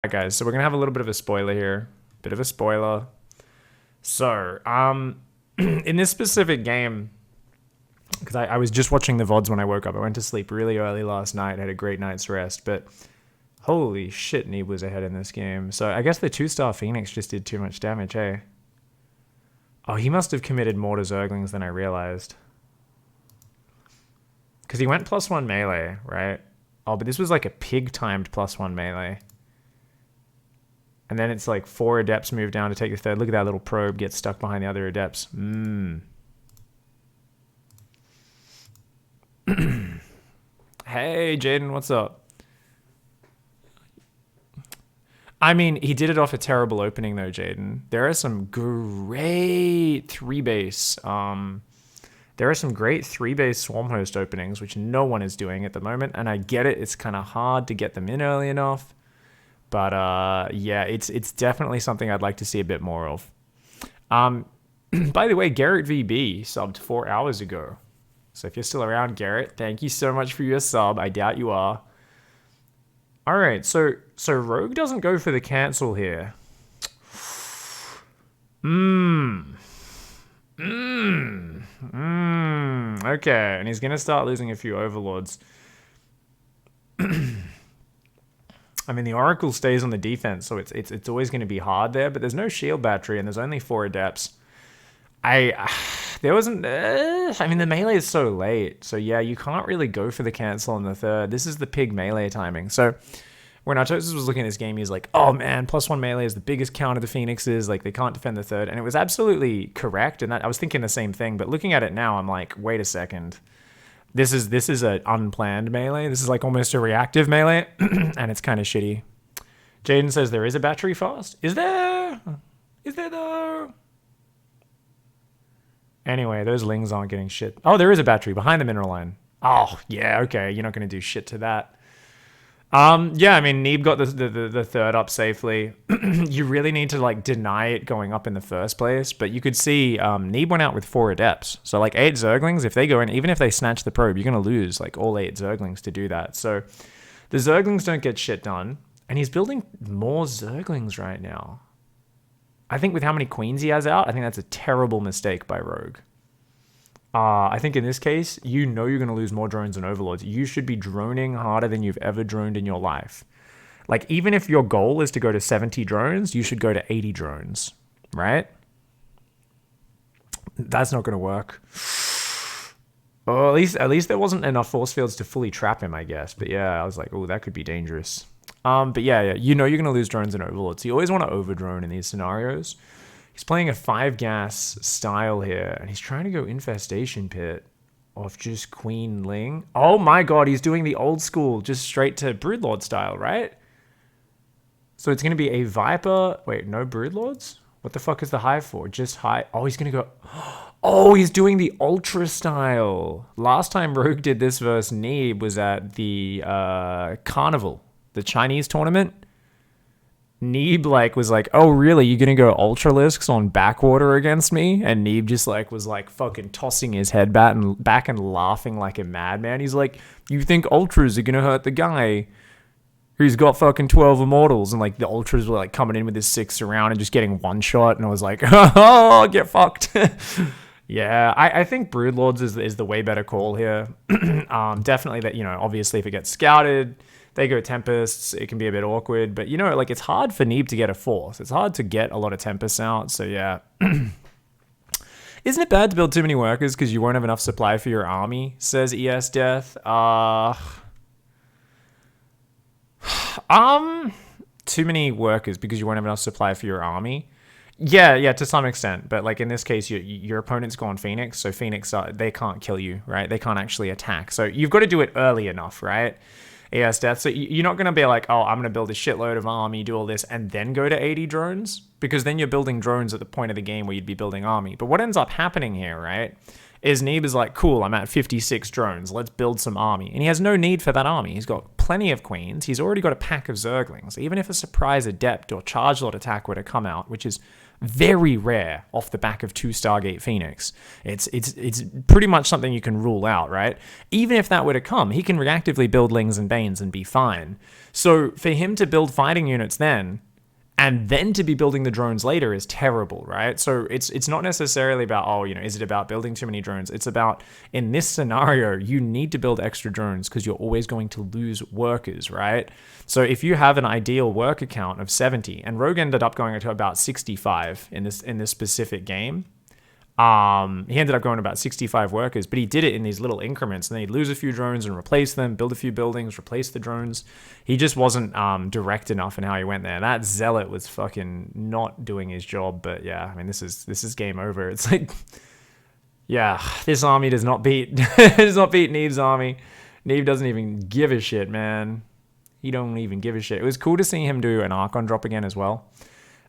Alright guys, so we're gonna have a little bit of a spoiler here. Bit of a spoiler. So, in this specific game, because I was just watching the VODs when I woke up. I went to sleep really early last night, had a great night's rest, but holy shit, Neeb was ahead in this game. So I guess the 2-star Phoenix just did too much damage, hey? Oh, he must have committed more to Zerglings than I realized. Because he went +1 melee, right? Oh, but this was like a pig-timed +1 melee. And then it's like 4 adepts move down to take the third. Look at that little probe get stuck behind the other adepts. Hey, Jaden, what's up? I mean, he did it off a terrible opening though, Jaden. There are some great 3-base. There are some great 3-base Swarm Host openings, which no one is doing at the moment. And I get it. It's kind of hard to get them in early enough. But yeah, it's definitely something I'd like to see a bit more of. By the way, Garrett VB subbed 4 hours ago. So if you're still around, Garrett, thank you so much for your sub. I doubt you are. All right, so Rogue doesn't go for the cancel here. Okay, and he's gonna start losing a few overlords. I mean, the Oracle stays on the defense, so it's always going to be hard there. But there's no shield battery, and there's only 4 adepts. There wasn't. I mean, the melee is so late, so yeah, you can't really go for the cancel on the third. This is the pig melee timing. So when Artosis was looking at this game, he's like, "Oh man, +1 melee is the biggest counter the Phoenixes. Like they can't defend the third," and it was absolutely correct. And that I was thinking the same thing. But looking at it now, I'm like, wait a second. This is an unplanned melee. This is like almost a reactive melee, and it's kind of shitty. Jaden says there is a battery fast. Is there? Is there though? Anyway, those lings aren't getting shit. Oh, there is a battery behind the mineral line. Oh, yeah, okay. You're not going to do shit to that. Yeah, I mean, Neeb got the third up safely. You really need to like deny it going up in the first place, but you could see Neeb went out with 4 adepts. So like 8 Zerglings, if they go in, even if they snatch the probe, you're going to lose like all 8 Zerglings to do that. So the Zerglings don't get shit done, and he's building more Zerglings right now. I think with how many queens he has out, I think that's a terrible mistake by Rogue. I think in this case, you know you're going to lose more drones than overlords. You should be droning harder than you've ever droned in your life. Like, even if your goal is to go to 70 drones, you should go to 80 drones, right? That's not going to work. Oh, at least there wasn't enough force fields to fully trap him, I guess. But yeah, I was like, oh, that could be dangerous. But yeah, you know you're going to lose drones and overlords. So you always want to over-drone in these scenarios. He's playing a 5-gas style here, and he's trying to go Infestation Pit off just Queen Ling. Oh my god, he's doing the old school, just straight to Broodlord style, right? So it's going to be a Viper. Wait, no Broodlords? What the fuck is the Hive for? Just Hive. Oh, he's going to go... Oh, he's doing the Ultra style. Last time Rogue did this versus Neeb was at the Carnival, the Chinese tournament. Neeb was like, oh really, you're gonna go Ultralisks on backwater against me? And Neeb just was fucking tossing his head back and laughing like a madman. He's like, you think Ultras are gonna hurt the guy who's got fucking 12 immortals? And the Ultras were coming in with his 6 around and just getting one shot, and I was like, oh, get fucked. Yeah, I think Broodlords is the way better call here. Definitely that, obviously if it gets scouted, they go Tempests, it can be a bit awkward, but it's hard for Neeb to get a 4th. It's hard to get a lot of Tempests out, so yeah. Isn't it bad to build too many workers because you won't have enough supply for your army, says ES Death. Too many workers because you won't have enough supply for your army. Yeah, to some extent, but in this case, your opponent's gone Phoenix, so Phoenix, they can't kill you, right? They can't actually attack, so you've got to do it early enough, right? ES Death. So you're not going to be like, oh, I'm going to build a shitload of army, do all this, and then go to 80 drones, because then you're building drones at the point of the game where you'd be building army. But what ends up happening here, right, is Neeb is like, cool, I'm at 56 drones. Let's build some army. And he has no need for that army. He's got plenty of queens. He's already got a pack of zerglings. Even if a surprise adept or charge lot attack were to come out, which is very rare off the back of 2 Stargate Phoenix, it's pretty much something you can rule out, right? Even if that were to come, he can reactively build Lings and Banes and be fine. So for him to build fighting units then, and then to be building the drones later is terrible, right? So it's not necessarily about, oh, is it about building too many drones? It's about, in this scenario, you need to build extra drones because you're always going to lose workers, right? So if you have an ideal worker count of 70, and Rogue ended up going to about 65 in this specific game, he ended up going to about 65 workers, but he did it in these little increments, and then he'd lose a few drones and replace them, build a few buildings, replace the drones. He just wasn't direct enough in how he went there. That zealot was fucking not doing his job, but yeah, I mean, this is game over. It's like, yeah, this army does not beat Neeb's army. Neeb doesn't even give a shit, man. He don't even give a shit. It was cool to see him do an Archon drop again as well.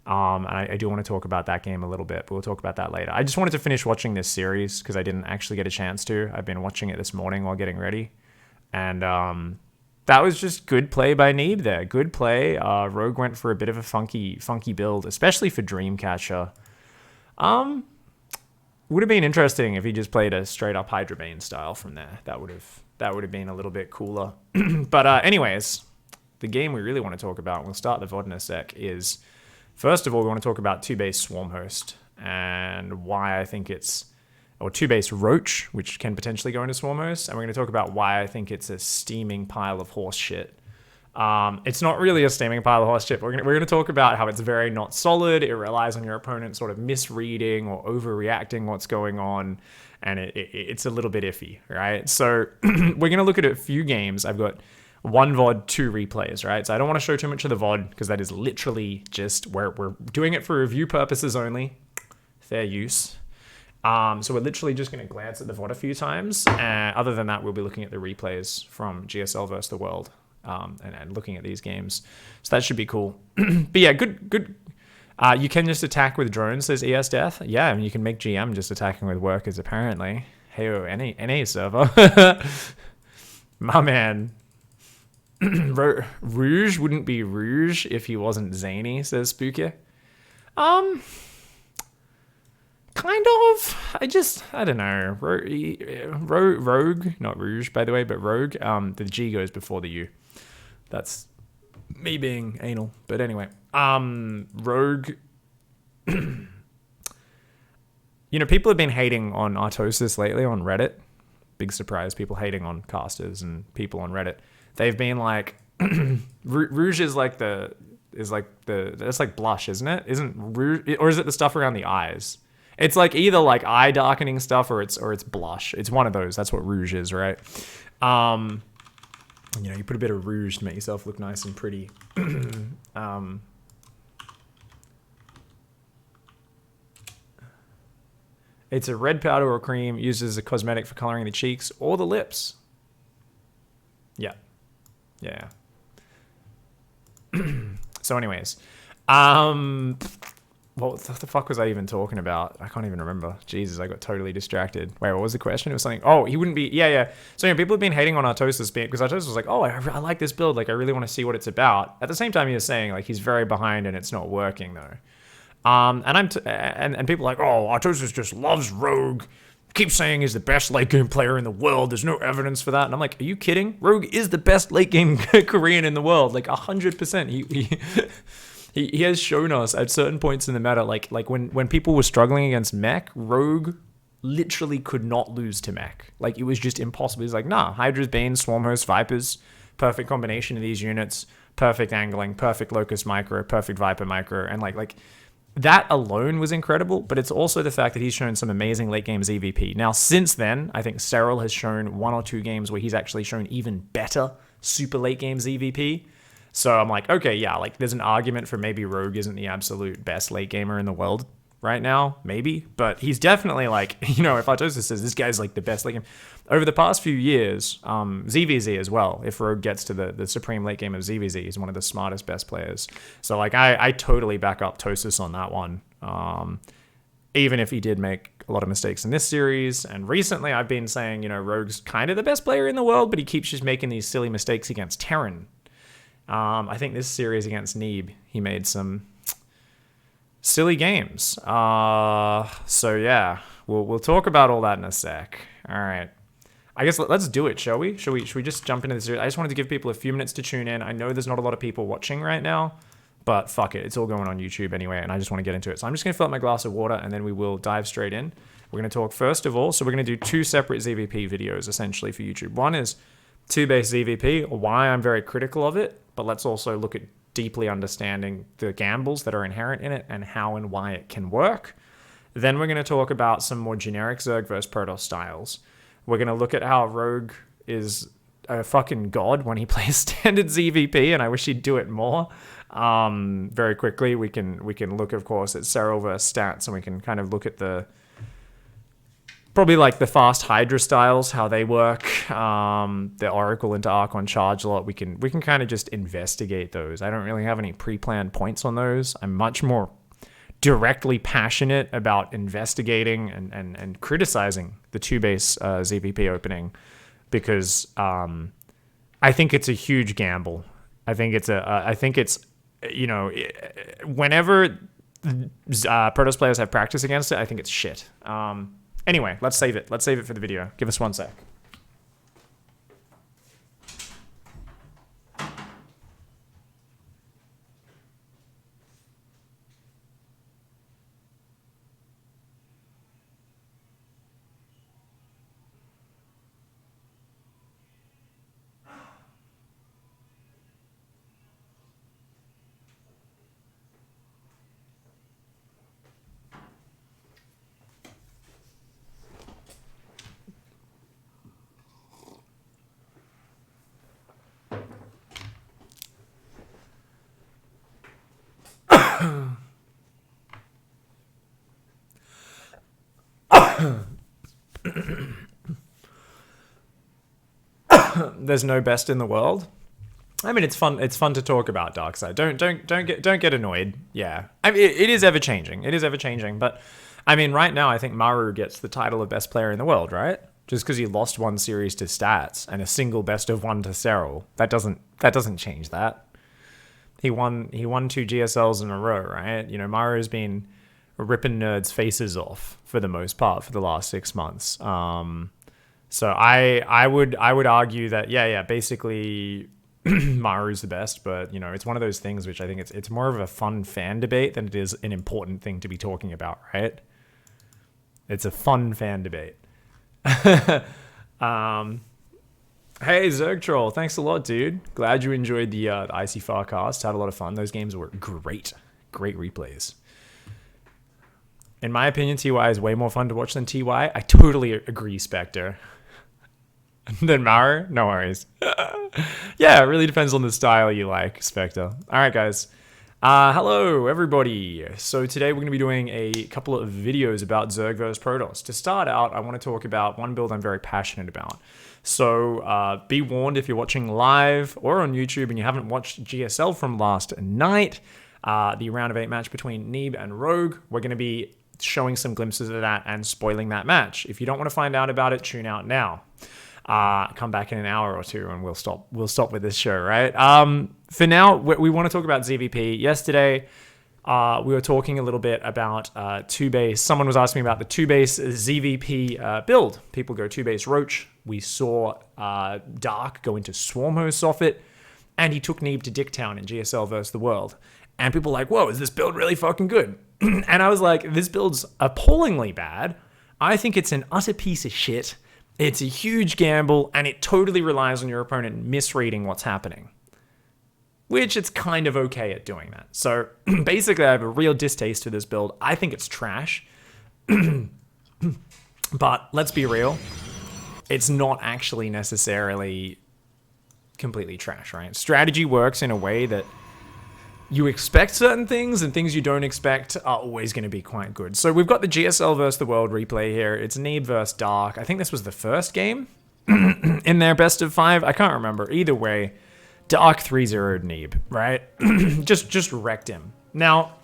And I do want to talk about that game a little bit, but we'll talk about that later. I just wanted to finish watching this series because I didn't actually get a chance to. I've been watching it this morning while getting ready. And that was just good play by Neeb there. Good play. Rogue went for a bit of a funky build, especially for Dreamcatcher. Would have been interesting if he just played a straight up Hydra Bane style from there. That would have been a little bit cooler. But anyways, the game we really want to talk about, and we'll start the VOD in a sec, is... First of all, we want to talk about 2-base Swarmhost and why I think or 2-base Roach, which can potentially go into Swarmhost, and we're going to talk about why I think it's a steaming pile of horse shit. It's not really a steaming pile of horse shit. We're going to talk about how it's very not solid. It relies on your opponent sort of misreading or overreacting what's going on, and it's a little bit iffy, right? So we're going to look at a few games. I've got 1 VOD, 2 replays, right? So I don't want to show too much of the VOD because that is literally just we're doing it for review purposes only. Fair use. So we're literally just going to glance at the VOD a few times. Other than that, we'll be looking at the replays from GSL versus the World and looking at these games. So that should be cool. But yeah, good. You can just attack with drones, says ES Death. Yeah, I mean, you can make GM just attacking with workers, apparently. Hey-o, NA server. My man. Rouge wouldn't be Rouge if he wasn't zany, says Spooky. Kind of. I don't know. Rogue, not Rouge, by the way, but Rogue. The G goes before the U. That's me being anal. But anyway, Rogue. People have been hating on Artosis lately on Reddit. Big surprise. People hating on casters and people on Reddit. They've been like, Rouge is like that's like blush, isn't it? Isn't Rouge, or is it the stuff around the eyes? It's like either like eye darkening stuff or it's blush. It's one of those. That's what Rouge is, right? You put a bit of rouge to make yourself look nice and pretty. It's a red powder or cream used as a cosmetic for coloring the cheeks or the lips. Yeah. So anyways, what the fuck was I even talking about? I can't even remember. Jesus, I got totally distracted. Wait, what was the question? It was something. Oh, he wouldn't be. Yeah. So people have been hating on Artosis because Artosis was like, oh, I like this build. Like, I really want to see what it's about. At the same time, he was saying like he's very behind and it's not working though. And people are like, oh, Artosis just loves Rogue. Keeps saying he's the best late game player in the world. There's no evidence for that. And I'm like, are you kidding? Rogue is the best late game Korean in the world. Like 100%. He has shown us at certain points in the meta, like when people were struggling against mech, Rogue literally could not lose to mech. Like it was just impossible. He's like, nah, Hydra's, Banes, Swarmhost, Vipers, perfect combination of these units, perfect angling, perfect Locust micro, perfect Viper micro, and like that alone was incredible, but it's also the fact that he's shown some amazing late game ZvP. Now, since then, I think Serral has shown 1 or 2 games where he's actually shown even better super late game ZvP. So I'm like, okay, yeah, like there's an argument for maybe Rogue isn't the absolute best late gamer in the world right now, maybe, but he's definitely like, if Artosis says this guy's like the best late game over the past few years, ZVZ as well. If Rogue gets to the supreme late game of ZVZ, he's one of the smartest, best players. So like, I totally back up Tosis on that one. even if he did make a lot of mistakes in this series. And recently I've been saying, Rogue's kind of the best player in the world, but he keeps just making these silly mistakes against Terran. I think this series against Neeb, he made some silly games. So yeah, we'll talk about all that in a sec. All right. I guess let's do it, shall we? Should we just jump into this series? I just wanted to give people a few minutes to tune in. I know there's not a lot of people watching right now, but fuck it. It's all going on YouTube anyway, and I just want to get into it. So I'm just going to fill up my glass of water, and then we will dive straight in. We're going to talk first of all. So we're going to do 2 separate ZvP videos, essentially, for YouTube. One is 2-base ZvP, why I'm very critical of it, but let's also look at deeply understanding the gambles that are inherent in it and how and why it can work. Then we're going to talk about some more generic Zerg versus Protoss styles. We're going to look at how Rogue is a fucking god when he plays standard ZvP, and I wish he'd do it more. Very quickly, we can look, of course, at Serral versus stats, and we can kind of look at probably like the fast Hydra styles, how they work, the Oracle into Archon charge a lot. We can kind of just investigate those. I don't really have any pre-planned points on those. I'm much more directly passionate about investigating and criticizing the 2-base ZvP opening, because I think it's a huge gamble. I think it's whenever Protoss players have practice against it, I think it's shit. Anyway, let's save it. Let's save it for the video. Give us 1 sec. There's no best in the world. I mean, it's fun. It's fun to talk about Darkside. Don't get annoyed. Yeah, I mean, it is ever changing. It is ever changing. But I mean, right now, I think Maru gets the title of best player in the world, right? Just because he lost 1 series to stats and a single best of 1 to Serral. That doesn't change that. He won 2 GSLs in a row, right? Maru's been ripping nerds' faces off for the most part for the last 6 months. So I would argue that basically Maru's the best, but it's one of those things which I think it's more of a fun fan debate than it is an important thing to be talking about, right? It's a fun fan debate. Hey Zerg Troll, thanks a lot, dude. Glad you enjoyed the Icy Farcast. Had a lot of fun. Those games were great replays. In my opinion, TY is way more fun to watch than TY. I totally agree, Spectre. Then Maru? No worries. Yeah, it really depends on the style you like, Spectre. All right, guys. Hello, everybody. So today we're going to be doing a couple of videos about Zerg versus Protoss. To start out, I want to talk about one build I'm very passionate about. So be warned if you're watching live or on YouTube and you haven't watched GSL from last night, the round of 8 match between Neeb and Rogue, we're going to be showing some glimpses of that and spoiling that match. If you don't want to find out about it, tune out now. Come back in an hour or 2 and we'll stop with this show, right? For now, we want to talk about ZvP. Yesterday, we were talking a little bit about 2-base. Someone was asking me about the 2-base ZvP build. People go 2-base Roach. We saw Dark go into Swarm Host off it, and he took Neeb to Dicktown in GSL versus the World. And people were like, whoa, is this build really fucking good? And I was like, this build's appallingly bad. I think it's an utter piece of shit. It's a huge gamble, and it totally relies on your opponent misreading what's happening. Which it's kind of okay at doing that. So basically, I have a real distaste for this build. I think it's trash. But let's be real. It's not actually necessarily completely trash, right? Strategy works in a way that you expect certain things, and things you don't expect are always going to be quite good. So we've got the GSL versus the World replay here. It's Neeb versus Dark. I think this was the first game in their best of 5. I can't remember. Either way, Dark 3-0'd Neeb, right? just wrecked him. Now,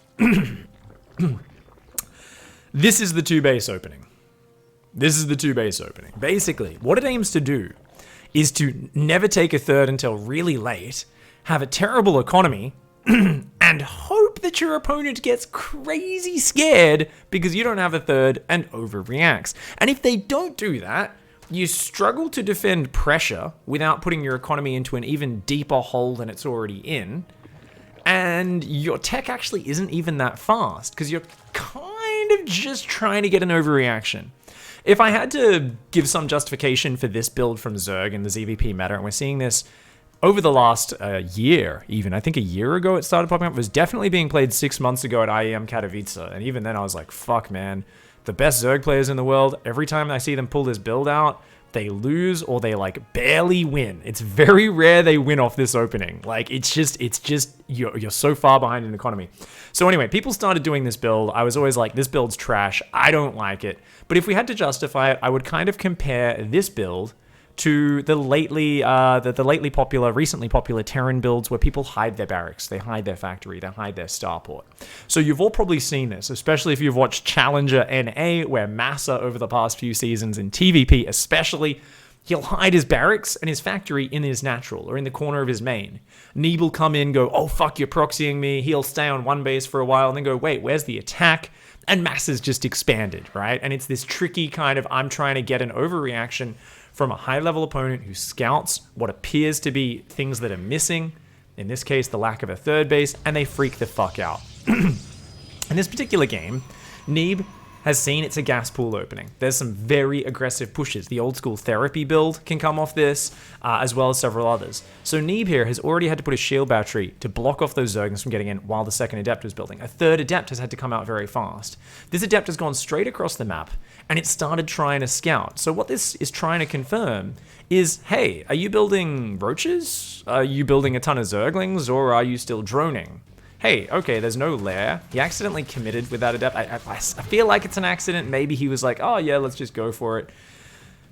This is the 2-base opening. Basically, what it aims to do is to never take a third until really late, have a terrible economy, and hope that your opponent gets crazy scared because you don't have a third and overreacts. And if they don't do that, you struggle to defend pressure without putting your economy into an even deeper hole than it's already in. And your tech actually isn't even that fast because you're kind of just trying to get an overreaction. If I had to give some justification for this build from Zerg in the ZvP meta, and we're seeing this over the last year, even, I think a year ago it started popping up, it was definitely being played 6 months ago at IEM Katowice, and even then I was like, fuck man, the best Zerg players in the world, every time I see them pull this build out, they lose or they like barely win. It's very rare they win off this opening. Like it's just you're so far behind in economy. So anyway, people started doing this build. I was always like, this build's trash. I don't like it. But if we had to justify it, I would kind of compare this build to the recently popular Terran builds where people hide their barracks, they hide their factory, they hide their starport. So you've all probably seen this, especially if you've watched Challenger NA, where Massa over the past few seasons in TVP especially, he'll hide his barracks and his factory in his natural or in the corner of his main. Neeb will come in, go, oh fuck, you're proxying me. He'll stay on one base for a while and then go, wait, where's the attack? And Massa's just expanded, right? And it's this tricky kind of, I'm trying to get an overreaction from a high-level opponent who scouts what appears to be things that are missing, in this case, the lack of a third base, and they freak the fuck out. In this particular game, Neeb has seen it's a gas pool opening. There's some very aggressive pushes. The old school therapy build can come off this, as well as several others. So Neeb here has already had to put a shield battery to block off those Zerglings from getting in while the second Adept was building. A third Adept has had to come out very fast. This Adept has gone straight across the map, and it started trying to scout. So what this is trying to confirm is, hey, are you building roaches? Are you building a ton of Zerglings, or are you still droning? Hey, okay, there's no lair. He accidentally committed with that Adept. I feel like it's an accident. Maybe he was like, oh yeah, let's just go for it.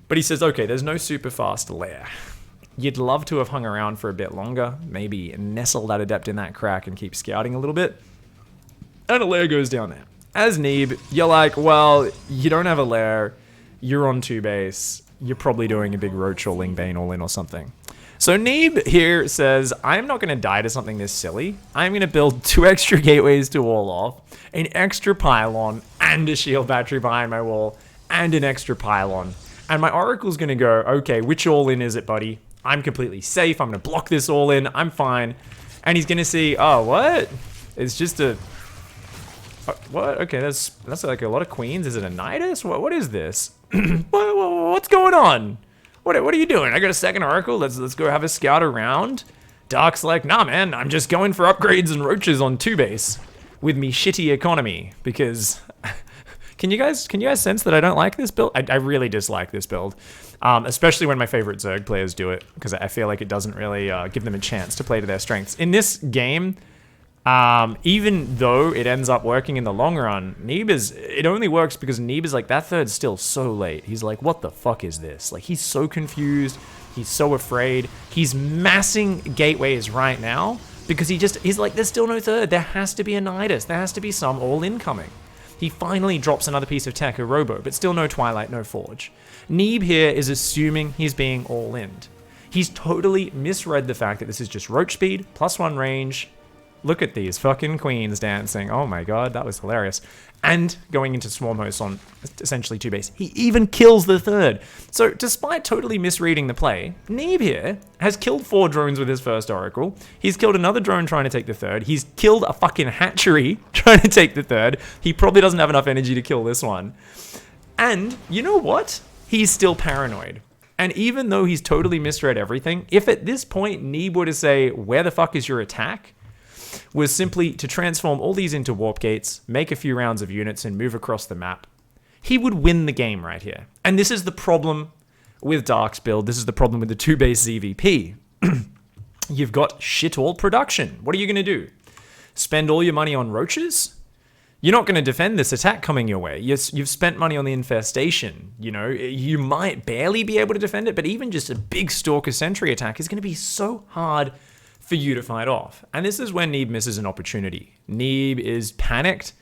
But he says, okay, there's no super fast lair. You'd love to have hung around for a bit longer, maybe nestle that Adept in that crack and keep scouting a little bit. And a lair goes down there. As Neeb, you're like, well, you don't have a lair, you're on 2 base, you're probably doing a big roach or Lingbane all in or something. So Neeb here says, I'm not going to die to something this silly. I'm going to build 2 extra gateways to wall off, an extra pylon, and a shield battery behind my wall, and an extra pylon. And my Oracle's going to go, okay, which all-in is it, buddy? I'm completely safe. I'm going to block this all-in. I'm fine. And he's going to see, oh, what? It's just a... What? Okay, that's like a lot of queens. Is it a Nidus? What is this? What's going on? What are you doing? I got a second Oracle. Let's go have a scout around. Dark's like, nah, man. I'm just going for upgrades and roaches on 2 base with me shitty economy because. Can you guys sense that I don't like this build? I really dislike this build, especially when my favorite Zerg players do it because I feel like it doesn't really give them a chance to play to their strengths. In this game, even though it ends up working in the long run, it only works because Neeb is like, that third's still so late. He's like, what the fuck is this? Like, he's so confused. He's so afraid. He's massing gateways right now because he's like, there's still no third. There has to be a Nidus. There has to be some all-in coming. He finally drops another piece of tech, a Robo, but still no Twilight, no Forge. Neeb here is assuming he's being all-in. He's totally misread the fact that this is just roach speed, +1 range. Look at these fucking queens dancing. Oh my god, that was hilarious. And going into swarm hosts on essentially 2 base. He even kills the third. So despite totally misreading the play, Neeb here has killed 4 drones with his first Oracle. He's killed another drone trying to take the third. He's killed a fucking hatchery trying to take the third. He probably doesn't have enough energy to kill this one. And you know what? He's still paranoid. And even though he's totally misread everything, if at this point Neeb were to say, where the fuck is your attack? Was simply to transform all these into warp gates, make a few rounds of units, and move across the map, he would win the game right here. And this is the problem with Dark's build. This is the problem with the 2-base ZvP. You've got shit all production. What are you going to do? Spend all your money on roaches? You're not going to defend this attack coming your way. You've spent money on the infestation. You know, you might barely be able to defend it, but even just a big Stalker Sentry attack is going to be so hard for you to fight off. And this is when Neeb misses an opportunity. Neeb is panicked.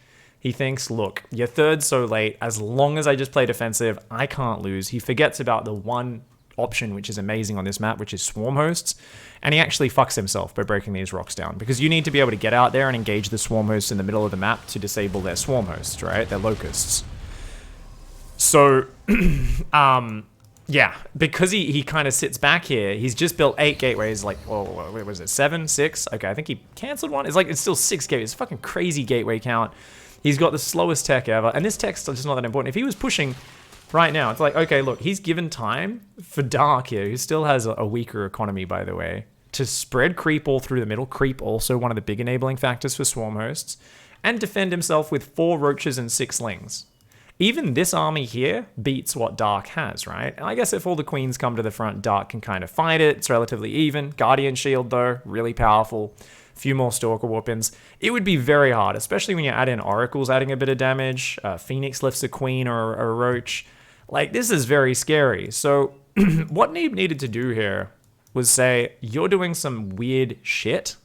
He thinks, look, you're third so late. As long as I just play defensive, I can't lose. He forgets about the one option which is amazing on this map, which is swarm hosts. And he actually fucks himself by breaking these rocks down, because you need to be able to get out there and engage the swarm hosts in the middle of the map to disable their swarm hosts, right? Their locusts. So, yeah, because he kind of sits back here, he's just built 8 gateways, like, well, what was it, 7, 6? Okay, I think he canceled one. It's still 6 gateways. It's a fucking crazy gateway count. He's got the slowest tech ever, and this tech's just not that important. If he was pushing right now, it's like, okay, look, he's given time for Dark here, who still has a weaker economy, by the way, to spread creep all through the middle. Creep also one of the big enabling factors for swarm hosts, and defend himself with 4 roaches and 6 slings. Even this army here beats what Dark has, right? And I guess if all the queens come to the front, Dark can kind of fight it. It's relatively even. Guardian Shield, though, really powerful. A few more Stalker Weapons. It would be very hard, especially when you add in Oracles adding a bit of damage. Phoenix lifts a queen or a roach. Like, this is very scary. So what Neeb needed to do here was say, you're doing some weird shit,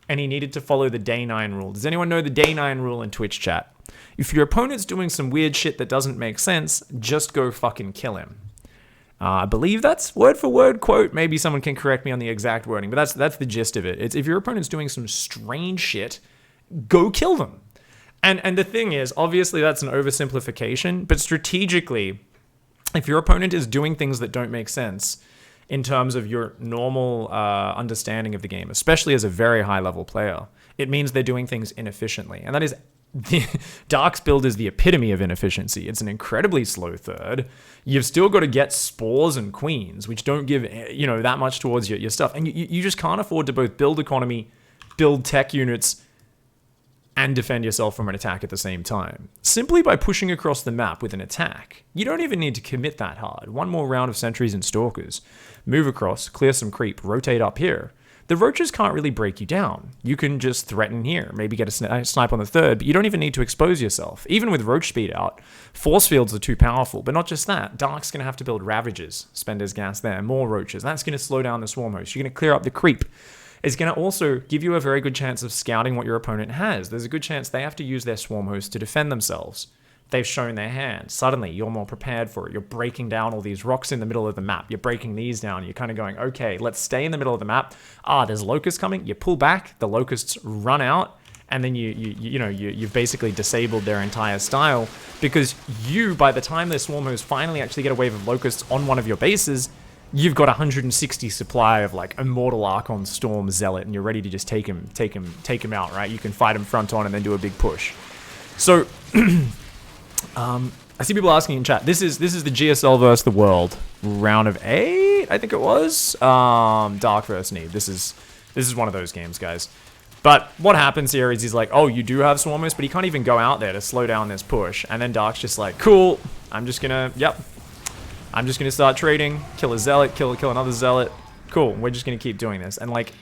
and he needed to follow the day 9 rule. Does anyone know the day 9 rule in Twitch chat? If your opponent's doing some weird shit that doesn't make sense, just go fucking kill him. I believe that's word for word quote. Maybe someone can correct me on the exact wording, but that's the gist of it. It's if your opponent's doing some strange shit, go kill them. And the thing is, obviously that's an oversimplification, but strategically, if your opponent is doing things that don't make sense in terms of your normal understanding of the game, especially as a very high level player, it means they're doing things inefficiently. And that is Dark's build is the epitome of inefficiency. It's an incredibly slow third. You've still got to get spores and queens, which don't give, that much towards your stuff. And you just can't afford to both build economy, build tech units, and defend yourself from an attack at the same time. Simply by pushing across the map with an attack, you don't even need to commit that hard. One more round of sentries and stalkers. Move across, clear some creep, rotate up here. The roaches can't really break you down. You can just threaten here, maybe get a snipe on the third, but you don't even need to expose yourself. Even with roach speed out, force fields are too powerful, but not just that. Dark's going to have to build ravages, spend his gas there, more roaches. That's going to slow down the swarm host. You're going to clear up the creep. It's going to also give you a very good chance of scouting what your opponent has. There's a good chance they have to use their swarm host to defend themselves. They've shown their hand. Suddenly, you're more prepared for it. You're breaking down all these rocks in the middle of the map. You're breaking these down. You're kind of going, okay, let's stay in the middle of the map. There's locusts coming. You pull back. The locusts run out. And then you've basically disabled their entire style, because by the time their swarm hosts finally actually get a wave of locusts on one of your bases, you've got 160 supply of like Immortal Archon Storm Zealot, and you're ready to just take him out, right? You can fight him front on and then do a big push. So I see people asking in chat, this is the GSL versus the world round of 8, I think it was. Dark versus Neeb. This is one of those games, guys. But what happens here is he's like, oh, you do have swarm hosts, but he can't even go out there to slow down this push. And then Dark's just like, cool, I'm just gonna start trading, kill a zealot, kill another zealot. Cool, we're just gonna keep doing this. And like,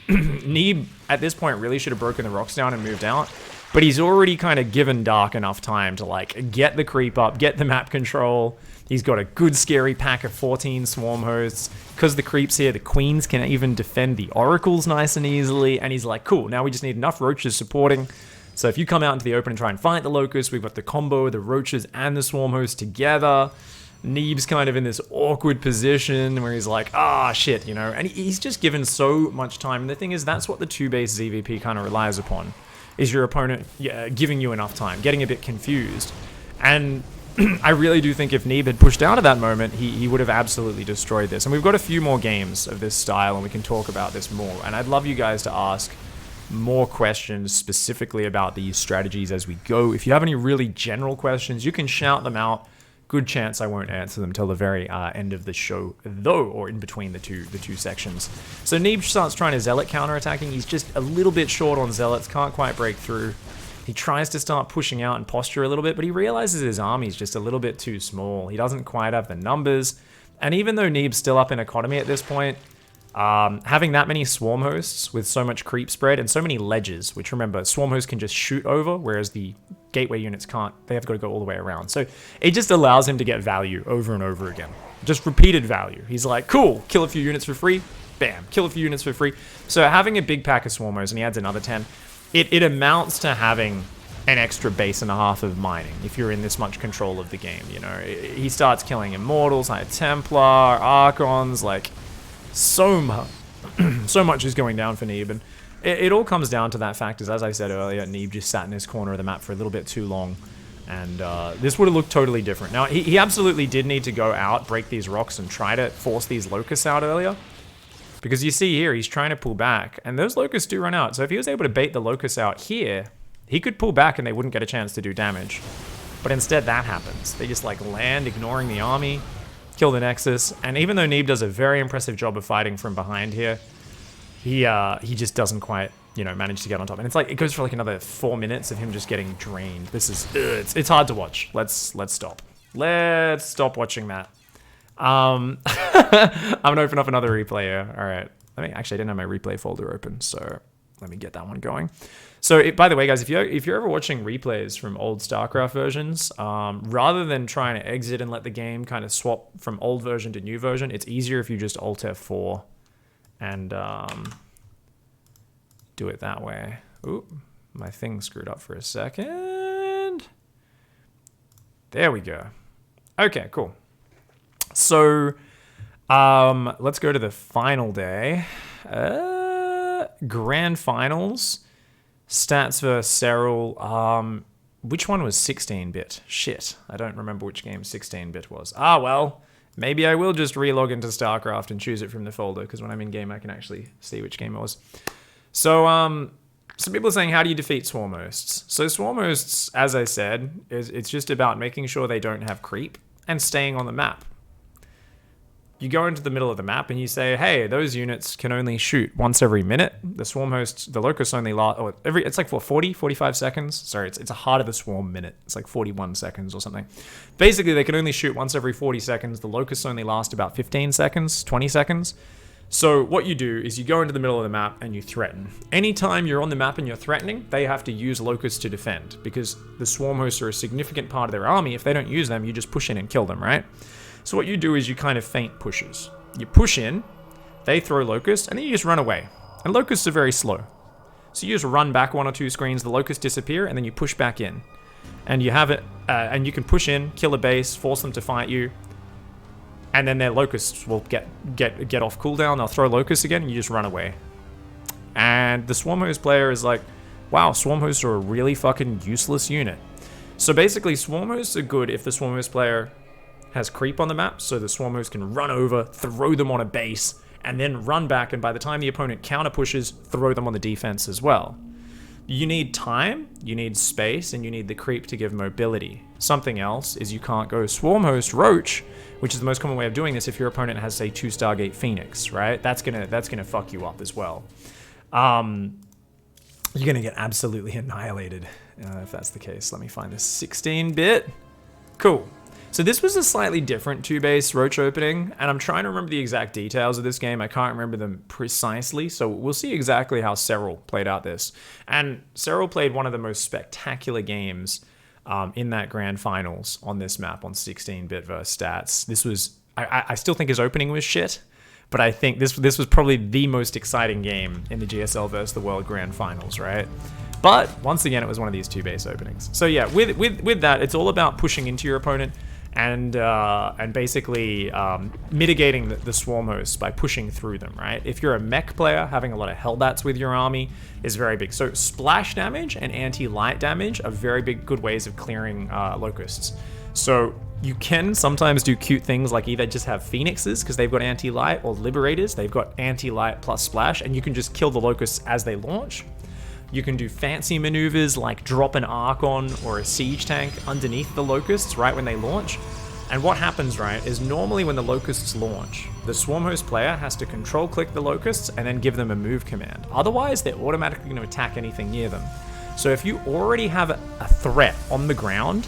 Neeb at this point really should have broken the rocks down and moved out. But he's already kind of given Dark enough time to like get the creep up, get the map control. He's got a good scary pack of 14 swarm hosts. Because the creep's here, the queens can even defend the oracles nice and easily. And he's like, cool, now we just need enough roaches supporting. So if you come out into the open and try and fight the locusts, we've got the combo of the roaches and the swarm hosts together. Neeb's kind of in this awkward position where he's like, shit, and he's just given so much time. And the thing is, that's what the 2-base ZvP kind of relies upon, is your opponent giving you enough time, getting a bit confused. And I really do think if Neeb had pushed out at that moment, he would have absolutely destroyed this. And we've got a few more games of this style, and we can talk about this more. And I'd love you guys to ask more questions specifically about these strategies as we go. If you have any really general questions, you can shout them out. Good chance I won't answer them till the very end of the show, though, or in between the two sections. So Neeb starts trying to zealot counterattacking. He's just a little bit short on zealots, can't quite break through. He tries to start pushing out and posture a little bit, but he realizes his army's just a little bit too small. He doesn't quite have the numbers. And even though Neeb's still up in economy at this point, having that many swarm hosts with so much creep spread and so many ledges, which remember, swarm hosts can just shoot over, whereas the gateway units can't. They have got to go all the way around. So it just allows him to get value over and over again. Just repeated value. He's like, cool, kill a few units for free. Bam, kill a few units for free. So having a big pack of swarm hosts, and he adds another 10, it amounts to having an extra base and a half of mining if you're in this much control of the game, you know. He starts killing Immortals, High Templar, Archons, like, so much is going down for Neeb, and it all comes down to that fact is, as I said earlier, Neeb just sat in his corner of the map for a little bit too long, and this would have looked totally different. Now, he absolutely did need to go out, break these rocks, and try to force these locusts out earlier, because you see here, he's trying to pull back, and those locusts do run out, so if he was able to bait the locusts out here, he could pull back and they wouldn't get a chance to do damage. But instead, that happens. They just, like, land, ignoring the army, kill the Nexus, and even though Neeb does a very impressive job of fighting from behind here, he just doesn't quite, you know, manage to get on top. And it's like, it goes for like another 4 minutes of him just getting drained. This is, it's hard to watch. Let's stop. Let's stop watching that. I'm gonna open up another replay here. All right. Actually, I didn't have my replay folder open, so let me get that one going. So, by the way, guys, if you're ever watching replays from old StarCraft versions, rather than trying to exit and let the game kind of swap from old version to new version, it's easier if you just Alt F4 and do it that way. Ooh, my thing screwed up for a second. There we go. Okay, cool. So, let's go to the final day. Grand Finals. Stats versus Serral. Which one was 16-bit? Shit, I don't remember which game 16-bit was. Ah, well, maybe I will just relog into StarCraft and choose it from the folder, because when I'm in game, I can actually see which game it was. So, some people are saying, how do you defeat Swarm Hosts? So Swarm Hosts, as I said, it's just about making sure they don't have creep and staying on the map. You go into the middle of the map and you say, hey, those units can only shoot once every minute. The Swarm Hosts, the Locusts only last, it's like, what, 40, 45 seconds? Sorry, it's a heart of the Swarm minute. It's like 41 seconds or something. Basically, they can only shoot once every 40 seconds. The Locusts only last about 15 seconds, 20 seconds. So what you do is you go into the middle of the map and you threaten. Anytime you're on the map and you're threatening, they have to use Locusts to defend, because the Swarm Hosts are a significant part of their army. If they don't use them, you just push in and kill them, right? So what you do is you kind of feint pushes. You push in, they throw Locusts, and then you just run away. And Locusts are very slow. So you just run back 1 or 2 screens, the Locusts disappear, and then you push back in. And you have it, and you can push in, kill a base, force them to fight you, and then their Locusts will get off cooldown, they'll throw Locusts again, and you just run away. And the Swarm Host player is like, wow, Swarm Hosts are a really fucking useless unit. So basically, Swarm Hosts are good if the Swarm Host player has creep on the map, so the Swarm Host can run over, throw them on a base, and then run back, and by the time the opponent counter pushes, throw them on the defense as well. You need time, you need space, and you need the creep to give mobility. Something else is you can't go Swarm Host Roach, which is the most common way of doing this if your opponent has, say, 2 Stargate Phoenix, right? That's gonna fuck you up as well. You're gonna get absolutely annihilated if that's the case. Let me find this 16-bit. Cool. So this was a slightly different 2-base Roach opening, and I'm trying to remember the exact details of this game. I can't remember them precisely, so we'll see exactly how Serral played out this. And Serral played one of the most spectacular games in that Grand Finals on this map on 16-bit versus stats. This was, I still think his opening was shit, but I think this was probably the most exciting game in the GSL versus the World Grand Finals, right? But once again, it was one of these 2-base openings. So yeah, with that, it's all about pushing into your opponent and basically mitigating the Swarm Hosts by pushing through them, right? If you're a mech player, having a lot of Hellbats with your army is very big. So splash damage and anti-light damage are very good ways of clearing Locusts. So you can sometimes do cute things like either just have Phoenixes because they've got anti-light, or Liberators, they've got anti-light plus splash, and you can just kill the Locusts as they launch. You can do fancy maneuvers like drop an Archon or a Siege Tank underneath the Locusts right when they launch. And what happens, right, is normally when the Locusts launch, the Swarm Host player has to control click the Locusts and then give them a move command. Otherwise, they're automatically going to attack anything near them. So if you already have a threat on the ground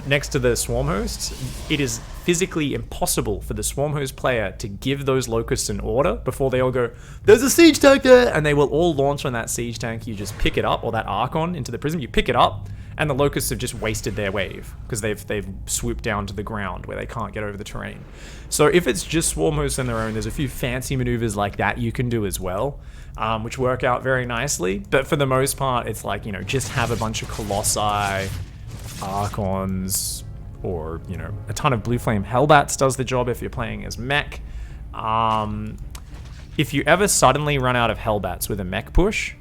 next to the Swarm Hosts, it is physically impossible for the Swarm Host player to give those Locusts an order before they all go, there's a Siege Tank there! And they will all launch on that Siege Tank. You just pick it up, or that Archon into the prism, you pick it up, And the locusts have just wasted their wave because they've swooped down to the ground where they can't get over the terrain. So if it's just swarm hosts on their own, there's a few fancy maneuvers like that you can do as well, which work out very nicely. But for the most part, it's like, you know, just have a bunch of Colossi, Archons, or, you know, a ton of Blue Flame Hellbats does the job if you're playing as mech. If you ever suddenly run out of Hellbats with a mech push,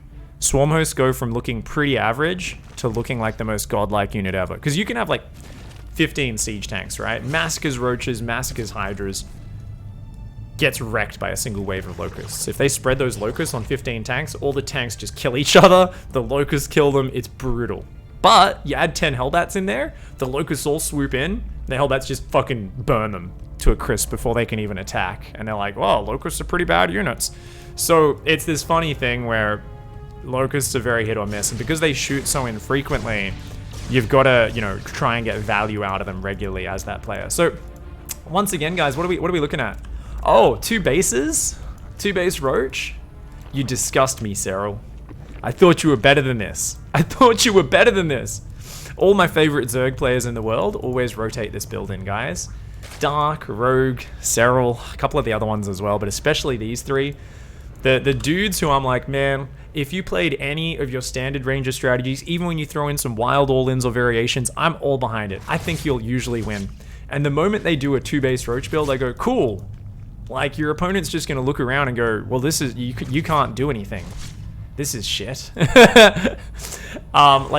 Swarm hosts go from looking pretty average to looking like the most godlike unit ever. Because you can have like 15 siege tanks, right? Massacres Roaches, massacres Hydras, gets wrecked by a single wave of locusts. If they spread those locusts on 15 tanks, all the tanks just kill each other, the locusts kill them, it's brutal. But you add 10 Hellbats in there, the locusts all swoop in, the Hellbats just fucking burn them to a crisp before they can even attack. And they're like, well, locusts are pretty bad units. So it's this funny thing where locusts are very hit or miss, and because they shoot so infrequently, you've got to, you know, try and get value out of them regularly as that player. So once again, guys, what are we looking at? Oh, 2 bases, 2 base Roach. You disgust me, Serral. I thought you were better than this. I thought you were better than this. All my favorite Zerg players in the world always rotate this build in, guys. Dark, Rogue, Serral, a couple of the other ones as well, but especially these 3. The dudes who I'm like, man, if you played any of your standard Ranger strategies, even when you throw in some wild all-ins or variations, I'm all behind it. I think you'll usually win. And the moment they do a 2-base Roach build, I go, cool. Like, your opponent's just going to look around and go, well, this is, you can't do anything. This is shit. Like,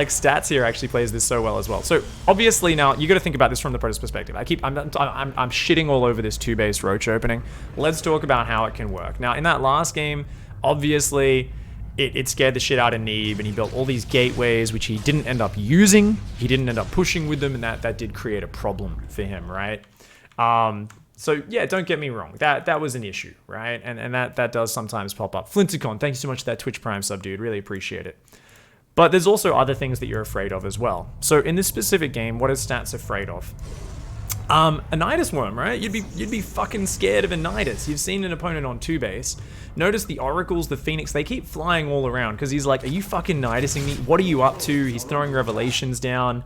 Stats here actually plays this so well as well. So obviously now you got to think about this from the Protoss perspective. I'm shitting all over this 2-base Roach opening. Let's talk about how it can work. Now, in that last game, obviously it scared the shit out of Neeb, and he built all these gateways, which he didn't end up using. He didn't end up pushing with them, and that did create a problem for him, right? So yeah, don't get me wrong. That was an issue, right? And that does sometimes pop up. Flinticon, thank you so much for that Twitch Prime sub, dude. Really appreciate it. But there's also other things that you're afraid of as well. So in this specific game, what is Stats afraid of? A Nidus Worm, right? You'd be fucking scared of a Nidus. You've seen an opponent on 2-base. Notice the Oracles, the Phoenix, they keep flying all around because he's like, are you fucking Nidusing me? What are you up to? He's throwing Revelations down.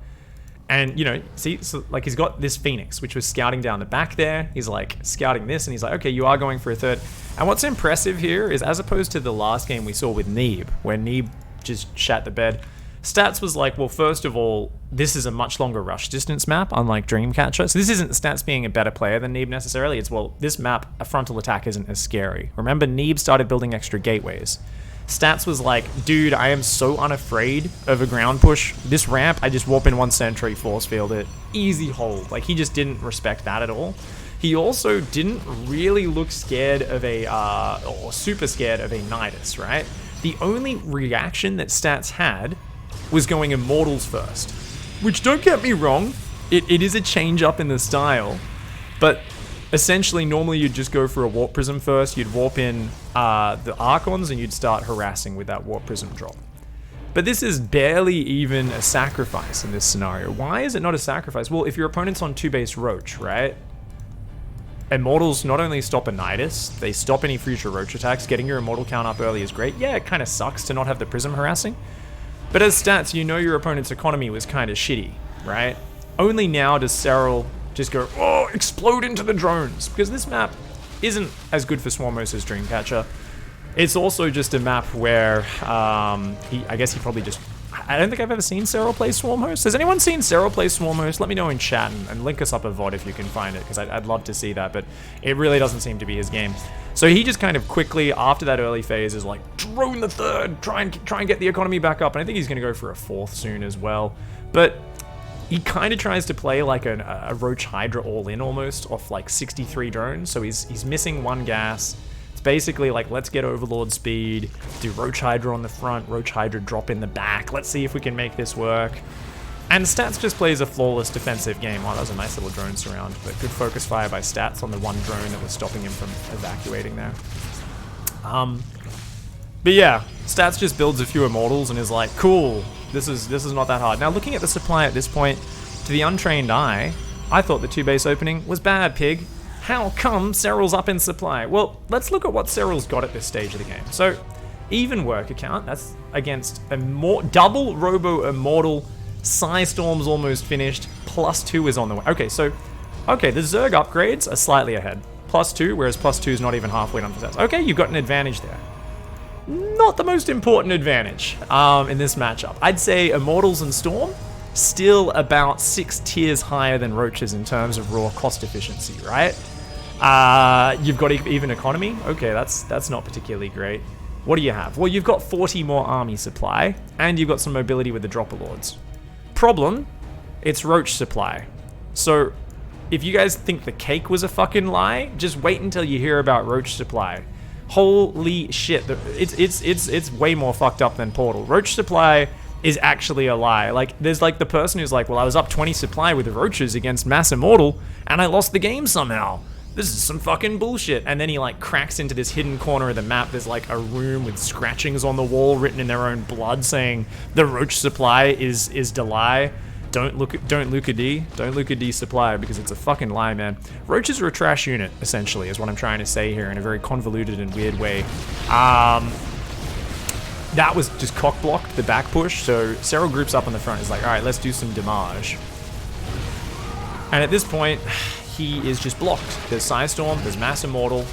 And, you know, see, so, like, he's got this Phoenix, which was scouting down the back there. He's, like, scouting this, and he's like, okay, you are going for a third. And what's impressive here is, as opposed to the last game we saw with Neeb, where Neeb just shat the bed, Stats was like, well, first of all, this is a much longer rush distance map, unlike Dreamcatcher. So this isn't Stats being a better player than Neeb necessarily. It's, well, this map, a frontal attack isn't as scary. Remember, Neeb started building extra gateways. Stats was like, dude, I am so unafraid of a ground push. This ramp, I just warp in 1 sentry, force field it. Easy hold. Like, he just didn't respect that at all. He also didn't really look scared of or super scared of a Nidus, right? The only reaction that Stats had was going Immortals first. Which, don't get me wrong, it is a change up in the style, but essentially, normally you'd just go for a Warp Prism first, you'd warp in the Archons, and you'd start harassing with that Warp Prism drop. But this is barely even a sacrifice in this scenario. Why is it not a sacrifice? Well, if your opponent's on 2-base Roach, right? Immortals not only stop a Nidus, they stop any future Roach attacks. Getting your Immortal count up early is great. Yeah, it kind of sucks to not have the Prism harassing. But as Stats, you know your opponent's economy was kind of shitty, right? Only now does Serral just go, oh, explode into the drones. Because this map isn't as good for Swarmos as Dreamcatcher. It's also just a map where I guess he probably just... I don't think I've ever seen Serral play Swarmhost. Has anyone seen Serral play Swarmhost? Let me know in chat and link us up a VOD if you can find it, because I'd love to see that, but it really doesn't seem to be his game. So he just kind of quickly, after that early phase, is like, drone the third, try and get the economy back up, and I think he's going to go for a 4th soon as well. But he kind of tries to play like a Roach Hydra all-in almost, off like 63 drones, so he's missing 1 gas. It's basically like, let's get Overlord speed, do Roach Hydra on the front, Roach Hydra drop in the back, let's see if we can make this work. And Stats just plays a flawless defensive game. Oh, that was a nice little drone surround, but good focus fire by Stats on the 1 drone that was stopping him from evacuating there. But yeah, Stats just builds a few Immortals and is like, cool, this is not that hard. Now, looking at the supply at this point, to the untrained eye, I thought the 2-base opening was bad, pig. How come Serral's up in supply? Well, let's look at what Serral's got at this stage of the game. So, even work account, that's against a double Robo Immortal Storm's almost finished. +2 is on the way. Okay, so, okay, the Zerg upgrades are slightly ahead. +2, whereas +2 is not even halfway done for stats. Okay, you've got an advantage there. Not the most important advantage in this matchup. I'd say Immortals and Storm, still about 6 tiers higher than Roaches in terms of raw cost efficiency, right? You've got even economy. Okay, that's not particularly great. What do you have? Well, you've got 40 more army supply, and you've got some mobility with the Dropper Lords. Problem, it's Roach supply. So, if you guys think the cake was a fucking lie, just wait until you hear about Roach supply. Holy shit, it's way more fucked up than Portal. Roach supply is actually a lie. Like, there's like the person who's like, well, I was up 20 supply with the Roaches against Mass Immortal, and I lost the game somehow. This is some fucking bullshit. And then he like cracks into this hidden corner of the map. There's like a room with scratchings on the wall written in their own blood saying the Roach supply is the lie. Don't look at D supply, because it's a fucking lie, man. Roaches are a trash unit, essentially, is what I'm trying to say here in a very convoluted and weird way. That was just cock blocked, the back push. So Serral groups up on the front. Is like, all right, let's do some damage. And at this point, he is just blocked. There's Storm, there's Mass Immortal.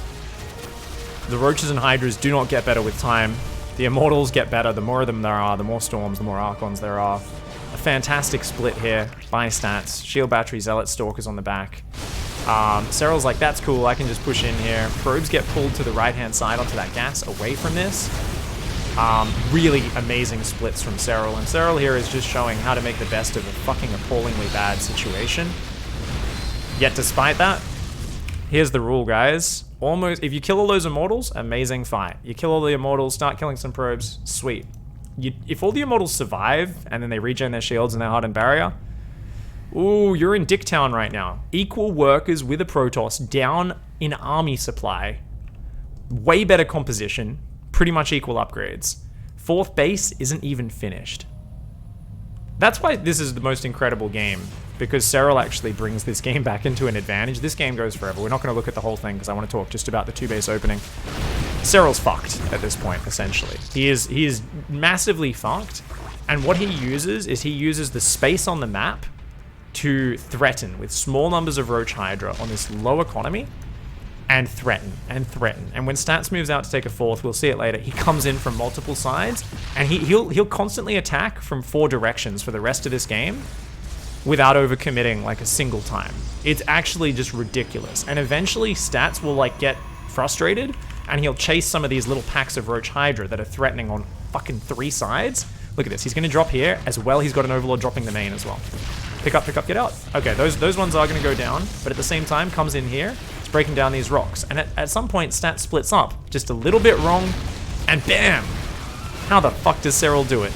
The Roaches and Hydras do not get better with time. The Immortals get better. The more of them there are, the more Storms, the more Archons there are. A fantastic split here by stats. Shield Battery, Zealot, Stalkers on the back. Serral's like, that's cool, I can just push in here. Probes get pulled to the right-hand side onto that gas away from this. Really amazing splits from Serral. And Serral here is just showing how to make the best of a fucking appallingly bad situation. Yet despite that, here's the rule, guys. Almost, if you kill all those Immortals, amazing fight. You kill all the Immortals, start killing some probes, sweet. If all the Immortals survive, and then they regen their shields and their hardened barrier, ooh, you're in Dicktown right now. Equal workers with a Protoss, down in army supply. Way better composition, pretty much equal upgrades. 4th base isn't even finished. That's why this is the most incredible game, because Serral actually brings this game back into an advantage. This game goes forever. We're not going to look at the whole thing, because I want to talk just about the 2-base opening. Serral's fucked at this point, essentially. He is massively fucked, and what he uses is he uses the space on the map to threaten with small numbers of Roach Hydra on this low economy, and threaten, and threaten. And when Stats moves out to take a 4th, we'll see it later, he comes in from multiple sides, and he'll constantly attack from 4 directions for the rest of this game without overcommitting like a single time. It's actually just ridiculous. And eventually Stats will like get frustrated, and he'll chase some of these little packs of Roach Hydra that are threatening on fucking 3 sides. Look at this, he's gonna drop here, as well he's got an Overlord dropping the main as well. Pick up, get out. Okay, those ones are gonna go down, but at the same time, comes in here, it's breaking down these rocks. And at some point, Stats splits up, just a little bit wrong, and bam! How the fuck does Serral do it?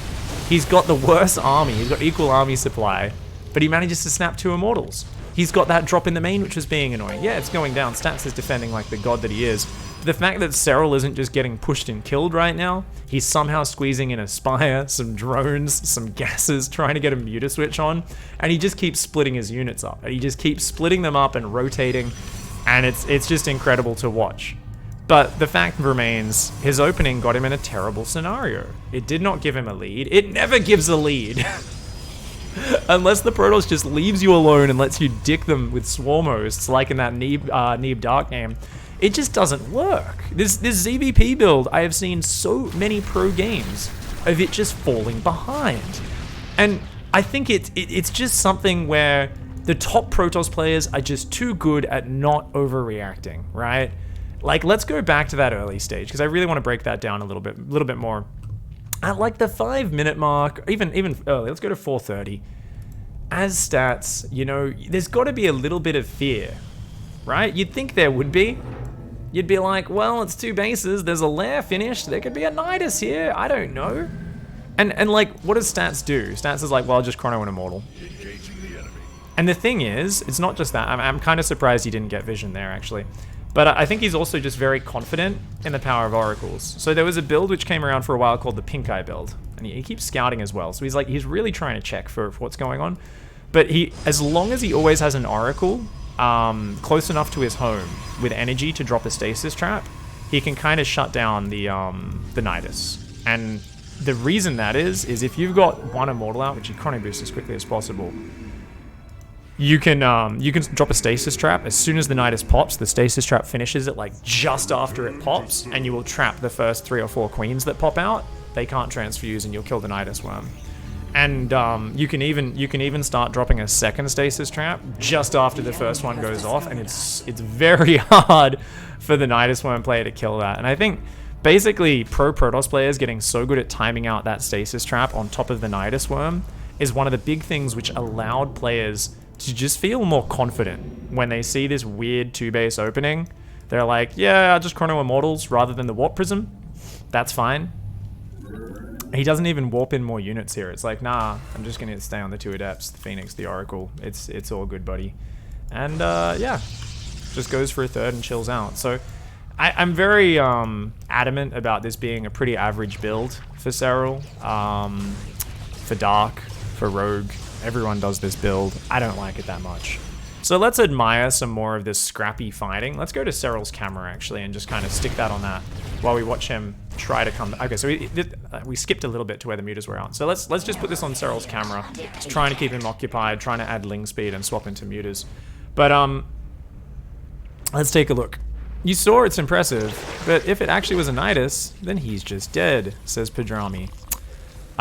He's got the worst army, he's got equal army supply, but he manages to snap 2 Immortals. He's got that drop in the main, which was being annoying. Yeah, it's going down, Stats is defending like the god that he is. The fact that Serral isn't just getting pushed and killed right now, he's somehow squeezing in a Spire, some drones, some gases, trying to get a muta switch on, and he just keeps splitting his units up. He just keeps splitting them up and rotating, and it's just incredible to watch. But the fact remains, his opening got him in a terrible scenario. It did not give him a lead. It never gives a lead. Unless the Protoss just leaves you alone and lets you dick them with swarm hosts, like in that Neeb Dark game. It just doesn't work. This ZvP build, I have seen so many pro games of it just falling behind. And I think it's just something where the top Protoss players are just too good at not overreacting, right? Like, let's go back to that early stage, because I really want to break that down a little bit more. At like the 5-minute mark, even early, let's go to 4:30. As Stats, you know, there's got to be a little bit of fear, right? You'd think there would be. You'd be like, well, it's 2 bases, there's a lair finished, there could be a Nidus here, I don't know. And like, what does Stats do? Stats is like, well, I'll just chrono an Immortal. And the thing is, it's not just that. I'm kind of surprised he didn't get Vision there, actually. But I think he's also just very confident in the power of Oracles. So there was a build which came around for a while called the Pink Eye build. And he keeps scouting as well. So he's really trying to check for what's going on. But as long as he always has an Oracle close enough to his home with energy to drop a stasis trap, he can kind of shut down the Nidus. And the reason that is if you've got one immortal out, which you chrono boost as quickly as possible, you can drop a stasis trap. As soon as the Nidus pops, the stasis trap finishes it like just after it pops, and you will trap the first 3 or 4 queens that pop out. They can't transfuse, and you'll kill the Nidus worm. And you can even start dropping a second stasis trap just after the first one goes off, and it's very hard for the Nidus worm player to kill that. And I think basically pro Protoss players getting so good at timing out that stasis trap on top of the Nidus worm is one of the big things which allowed players to just feel more confident when they see this weird 2-base opening. They're like, yeah, I'll just chrono immortals rather than the warp prism. That's fine. He doesn't even warp in more units here. It's like, nah, I'm just going to stay on the 2 adepts, the Phoenix, the Oracle. It's all good, buddy. And yeah, just goes for a third and chills out. So I'm very adamant about this being a pretty average build for Serral, for Dark, for Rogue. Everyone does this build. I don't like it that much. So let's admire some more of this scrappy fighting. Let's go to Serral's camera, actually, and just kind of stick that on that while we watch him try to come... Okay, so we skipped a little bit to where the mutas were out. So let's just put this on Serral's camera. Just trying to keep him occupied, trying to add ling speed and swap into mutas. But let's take a look. You saw it's impressive, but if it actually was a Nidus, then he's just dead, says Padrami.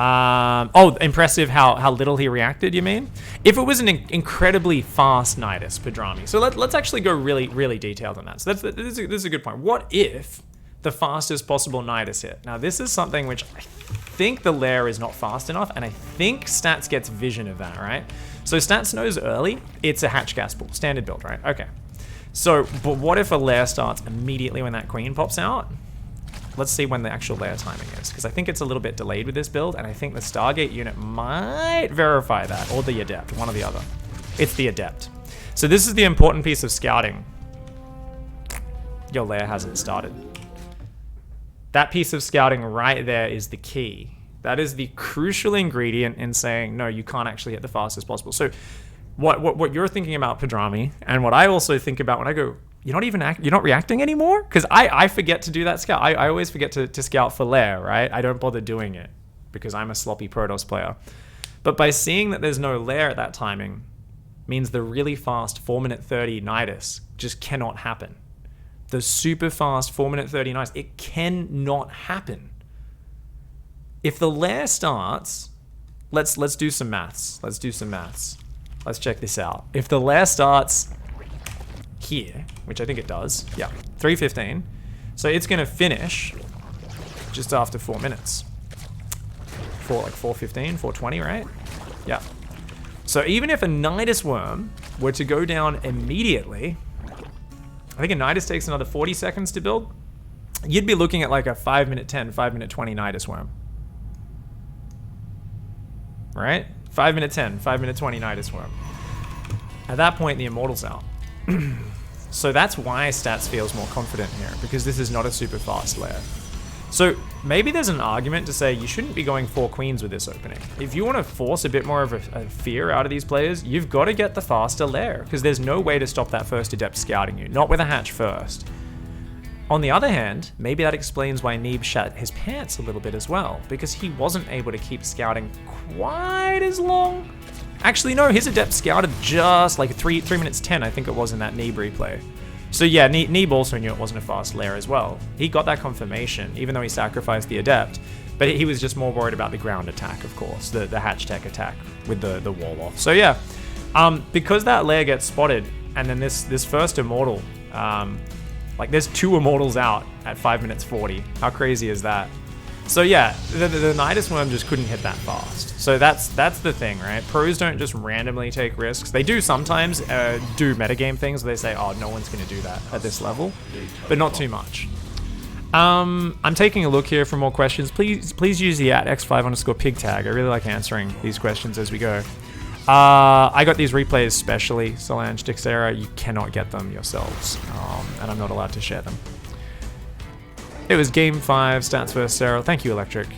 Oh, impressive how little he reacted, you mean? If it was an incredibly fast Nidus, Padrami. So let's actually go really detailed on that. So this is a good point. What if the fastest possible Nidus hit? Now, this is something which I think the lair is not fast enough, and I think Stats gets vision of that, right? So Stats knows early, it's a hatch gas pool, standard build, right? Okay. So, but what if a lair starts immediately when that queen pops out? Let's see when the actual lair timing is, because I think it's a little bit delayed with this build, and I think the Stargate unit might verify that, or the Adept, one or the other. It's the Adept. So this is the important piece of scouting. Your lair hasn't started. That piece of scouting right there is the key. That is the crucial ingredient in saying, no, you can't actually hit the fastest possible. So what you're thinking about, Padrami, and what I also think about when I go, you're not reacting anymore? Because I forget to do that scout. I always forget to scout for lair, right? I don't bother doing it because I'm a sloppy Protoss player. But by seeing that there's no lair at that timing means the really fast 4-minute 30 Nidus just cannot happen. The super fast 4-minute 30 Nidus, it cannot happen. If the lair starts, let's do some maths. Let's do some maths. Let's check this out. If the lair starts here, which I think it does, yeah, 3:15. So it's gonna finish just after 4 minutes. Like 4:15, 4:20, right? Yeah. So even if a Nidus worm were to go down immediately, I think a Nidus takes another 40 seconds to build. You'd be looking at like a 5-minute 10, 5-minute 20 Nidus worm. Right? 5-minute 10, 5-minute 20 Nidus worm. At that point, the Immortal's out. So that's why Stats feels more confident here, because this is not a super fast lair. So maybe there's an argument to say you shouldn't be going 4 queens with this opening. If you want to force a bit more of a fear out of these players, you've got to get the faster lair, because there's no way to stop that first Adept scouting you, not with a hatch first. On the other hand, maybe that explains why Neeb shat his pants a little bit as well, because he wasn't able to keep scouting quite as long. Actually, no, his Adept scouted just like 3 minutes 10, I think it was in that Neeb replay. So yeah, Neeb also knew it wasn't a fast lair as well. He got that confirmation, even though he sacrificed the Adept, but he was just more worried about the ground attack, of course, the hatch tech attack with the wall off. So yeah, because that lair gets spotted, and then this first Immortal, like there's 2 Immortals out at 5 minutes 40. How crazy is that? So yeah, the Nidus worm just couldn't hit that fast. So that's the thing, right? Pros don't just randomly take risks. They do sometimes do metagame things where they say, oh, no one's going to do that at this level, but not too much. I'm taking a look here for more questions. Please use the @x5_pig tag. I really like answering these questions as we go. I got these replays specially, Solange, Dixera. You cannot get them yourselves, and I'm not allowed to share them. It was Game 5, Stats vs. Serral. Thank you, Electric.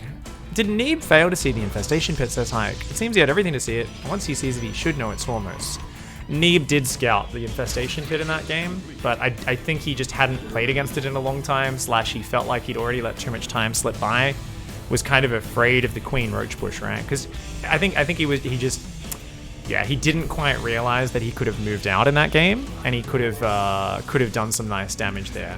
Did Neeb fail to see the infestation pit, says Hayek? It seems he had everything to see it. Once he sees it, he should know it's foremost. Neeb did scout the infestation pit in that game, but I think he just hadn't played against it in a long time, / he felt like he'd already let too much time slip by. was kind of afraid of the queen roach push, right? Because I think he didn't quite realize that he could have moved out in that game, and he could have done some nice damage there.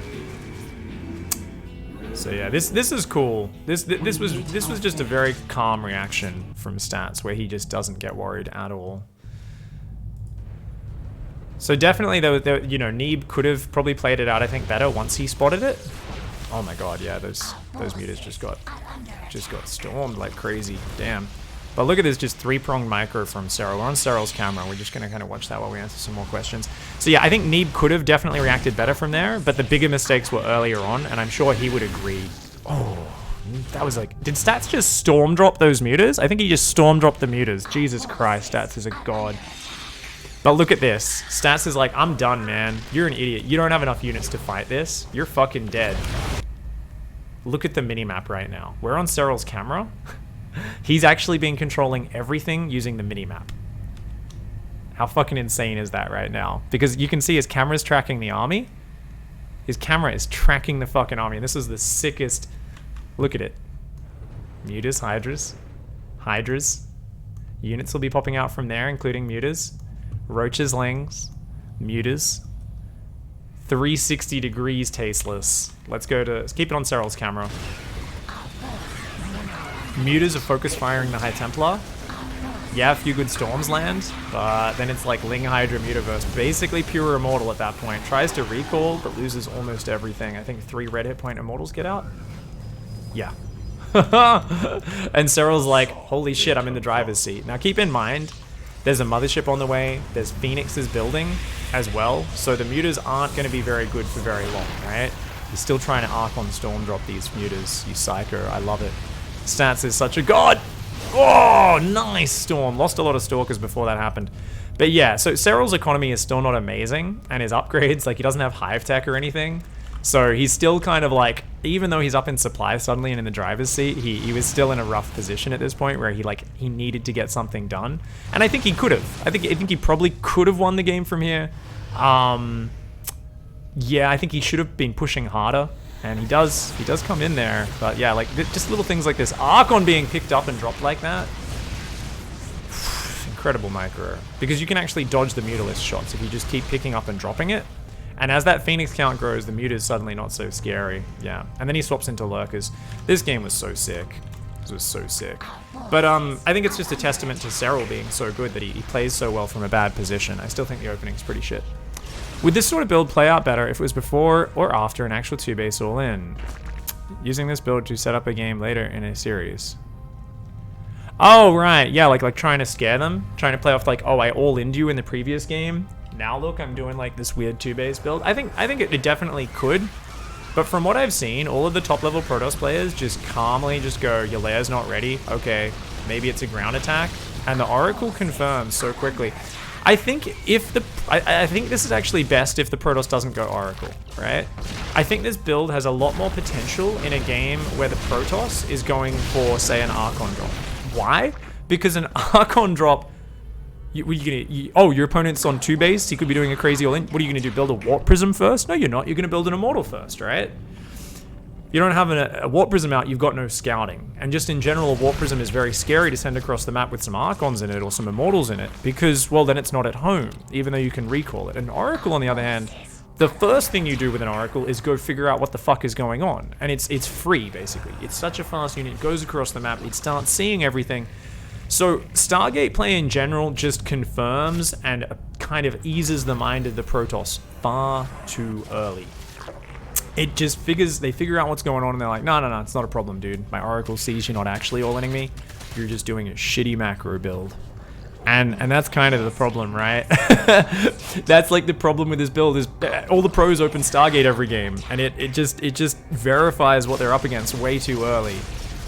So yeah, this is cool. This was just a very calm reaction from Stats, where he just doesn't get worried at all. So definitely, you know, Neeb could have probably played it out, I think, better once he spotted it. Oh my god, yeah, those mutas just got stormed like crazy. Damn. But look at this, just 3-pronged micro from Serral. We're on Serral's camera. We're just going to kind of watch that while we answer some more questions. So yeah, I think Neeb could have definitely reacted better from there, but the bigger mistakes were earlier on, and I'm sure he would agree. Oh, that was like... Did Stats just storm drop those mutas? I think he just storm dropped the mutas. Jesus Christ, Stats is a god. But look at this. Stats is like, I'm done, man. You're an idiot. You don't have enough units to fight this. You're fucking dead. Look at the minimap right now. We're on Serral's camera. He's actually been controlling everything using the minimap. How fucking insane is that right now? Because you can see his camera's tracking the army. His camera is tracking the fucking army. And this is the sickest... Look at it. Mutas, Hydras. Hydras. Units will be popping out from there, including mutas. Roaches, Lings. Mutas. 360 degrees tasteless. Let's keep it on Serral's camera. Mutas are focus firing the High Templar. Yeah, a few good storms land, but then it's like Ling Hydra Mutaverse. Basically pure Immortal at that point. Tries to recall, but loses almost everything. I think 3 red hit point Immortals get out. Yeah. And Serral's like, holy shit, I'm in the driver's seat. Now keep in mind, there's a mothership on the way. There's Phoenixes building as well. So the mutas aren't going to be very good for very long, right? He's still trying to Archon Storm drop these mutas. You psycho. I love it. Stats is such a god. Oh, nice Storm. Lost a lot of Stalkers before that happened. But yeah, so Serral's economy is still not amazing. And his upgrades, like he doesn't have Hive Tech or anything. So he's still kind of like, even though he's up in supply suddenly and in the driver's seat, he was still in a rough position at this point where he needed to get something done. And I think he could have. I think he probably could have won the game from here. Yeah, I think he should have been pushing harder. And he does come in there, but yeah, like just little things like this. Archon being picked up and dropped like that. Incredible micro. Because you can actually dodge the Mutalist shots if you just keep picking up and dropping it. And as that Phoenix count grows, the Muta is suddenly not so scary. Yeah, and then he swaps into Lurkers. This game was so sick. This was so sick. But I think it's just a testament to Serral being so good that he plays so well from a bad position. I still think the opening's pretty shit. Would this sort of build play out better if it was before or after an actual 2-base all-in? Using this build to set up a game later in a series. Oh, right. Yeah, like trying to scare them. Trying to play off like, oh, I all-ined you in the previous game. Now look, I'm doing like this weird 2-base build. I think it definitely could. But from what I've seen, all of the top-level Protoss players just calmly just go, your lair's not ready. Okay, maybe it's a ground attack. And the Oracle confirms so quickly. I think I think this is actually best if the Protoss doesn't go Oracle, right? I think this build has a lot more potential in a game where the Protoss is going for, say, an Archon drop. Why? Because an Archon drop, your opponent's on 2-base, he could be doing a crazy all-in. What are you going to do, build a Warp Prism first? No, you're not. You're going to build an Immortal first, right? You don't have a Warp Prism out, you've got no scouting. And just in general, a Warp Prism is very scary to send across the map with some Archons in it or some Immortals in it, because, well, then it's not at home, even though you can recall it. An Oracle, on the other hand, the first thing you do with an Oracle is go figure out what the fuck is going on. And it's free, basically. It's such a fast unit, it goes across the map, it starts seeing everything. So Stargate play in general just confirms and kind of eases the mind of the Protoss far too early. It just they figure out what's going on and they're like, no, it's not a problem, dude. My Oracle sees you're not actually all-inning me. You're just doing a shitty macro build. And that's kind of the problem, right? That's like the problem with this build is all the pros open Stargate every game. And it just verifies what they're up against way too early.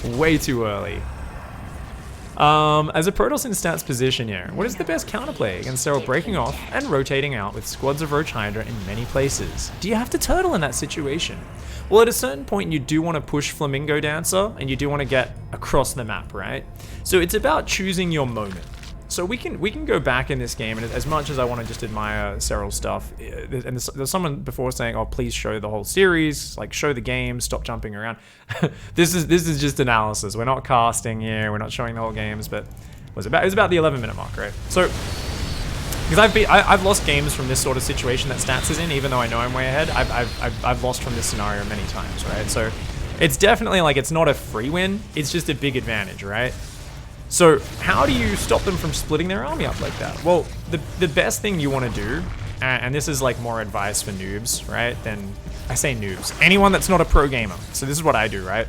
Way too early. As a Protoss in Stats position here, what is the best counterplay against Serral breaking off and rotating out with squads of Roach Hydra in many places? Do you have to turtle in that situation? Well, at a certain point, you do want to push Flamingo Dancer, and you do want to get across the map, right? So it's about choosing your moment. So we can go back in this game, and as much as I want to just admire Serral's stuff, and there's someone before saying, "Oh, please show the whole series, like show the game, stop jumping around." This is just analysis. We're not casting here. We're not showing the whole games, but it was about the 11-minute mark, right? So because I've lost games from this sort of situation that Stats is in, even though I know I'm way ahead. I've lost from this scenario many times, right? So it's definitely like it's not a free win. It's just a big advantage, right? So how do you stop them from splitting their army up like that? Well, the best thing you want to do, and this is like more advice for noobs, right? Then I say noobs, anyone that's not a pro gamer. So this is what I do, right?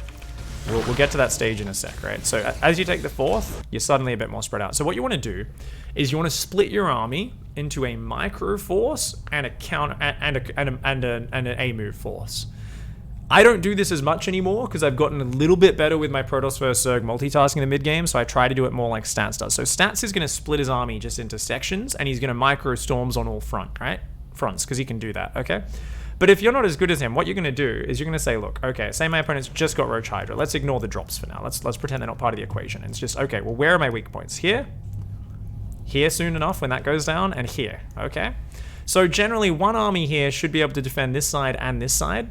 We'll get to that stage in a sec, right? So as you take the 4th, you're suddenly a bit more spread out. So what you want to do is you want to split your army into a micro force and a counter and an A move force. I don't do this as much anymore because I've gotten a little bit better with my Protoss vs Zerg multitasking in the mid game, so I try to do it more like Stats does. So Stats is going to split his army just into sections, and he's going to micro storms on all fronts, because he can do that, okay? But if you're not as good as him, what you're going to do is you're going to say, look, okay, say my opponent's just got Roach Hydra. Let's ignore the drops for now. Let's pretend they're not part of the equation. It's just, okay, well, where are my weak points? Here soon enough when that goes down, and here, okay? So generally, one army here should be able to defend this side and this side.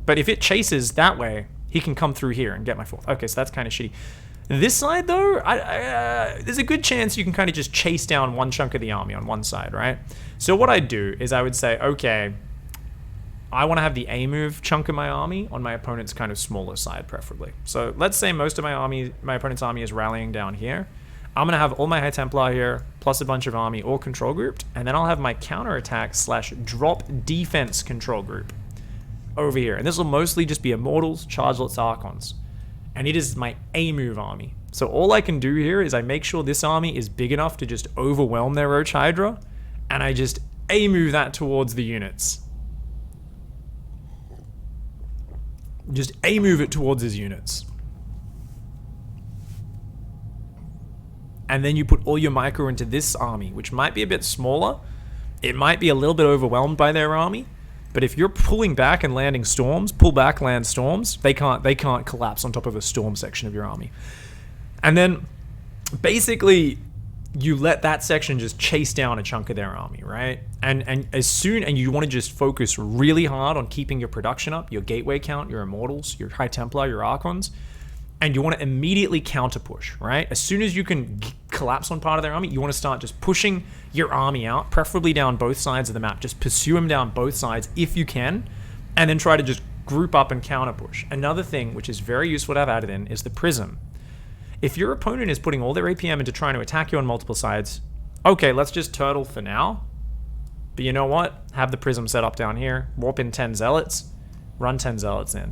But if it chases that way, he can come through here and get my 4th. Okay, so that's kind of shitty. This side, though, there's a good chance you can kind of just chase down one chunk of the army on one side, right? So what I'd do is I would say, okay, I want to have the A move chunk of my army on my opponent's kind of smaller side, preferably. So let's say most of my opponent's army is rallying down here. I'm going to have all my High Templar here, plus a bunch of army all control grouped, and then I'll have my counterattack / drop defense control group over here. And this will mostly just be Immortals, Chargelets, Archons. And it is my A move army. So all I can do here is I make sure this army is big enough to just overwhelm their Roach Hydra, and I just A move that towards the units. Just A move it towards his units. And then you put all your micro into this army, which might be a bit smaller. It might be a little bit overwhelmed by their army. But if you're pulling back and landing storms, pull back, land storms, they can't collapse on top of a storm section of your army. And then basically you let that section just chase down a chunk of their army, right? And you want to just focus really hard on keeping your production up, your gateway count, your Immortals, your High Templar, your Archons. And you want to immediately counter push, right? As soon as you can collapse on part of their army, you want to start just pushing your army out, preferably down both sides of the map. Just pursue them down both sides if you can, and then try to just group up and counter push. Another thing which is very useful to have added in is the Prism. If your opponent is putting all their APM into trying to attack you on multiple sides, okay, let's just turtle for now. But you know what? Have the Prism set up down here, warp in 10 Zealots, run 10 Zealots in.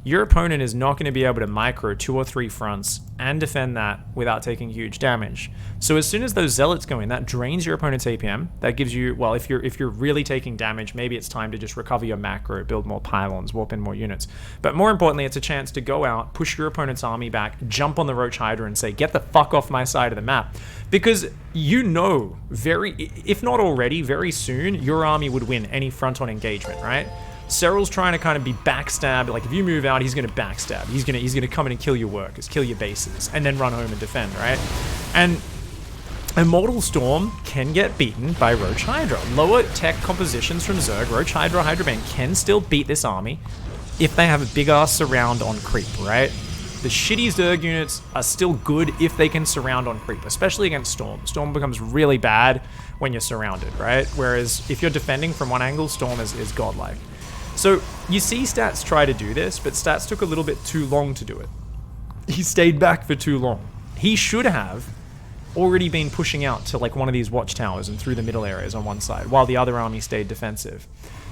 Your opponent is not going to be able to micro 2 or 3 fronts and defend that without taking huge damage. So as soon as those Zealots go in, that drains your opponent's APM. That gives you, well, if you're really taking damage, maybe it's time to just recover your macro, build more pylons, warp in more units. But more importantly, it's a chance to go out, push your opponent's army back, jump on the Roach Hydra and say, get the fuck off my side of the map. Because you know, if not already, very soon, your army would win any front-on engagement, right? Serral's trying to kind of be backstabbed. Like if you move out, he's going to backstab. He's going to come in and kill your workers, kill your bases, and then run home and defend, right? And Immortal Storm can get beaten by Roach Hydra. Lower tech compositions from Zerg, Roach Hydra, Hydrabane can still beat this army if they have a big ass surround on creep, right? The shitty Zerg units are still good if they can surround on creep, especially against Storm. Storm becomes really bad when you're surrounded, right? Whereas if you're defending from one angle, Storm is godlike. So you see Stats try to do this, but Stats took a little bit too long to do it. He stayed back for too long. He should have already been pushing out to like one of these watchtowers and through the middle areas on one side, while the other army stayed defensive.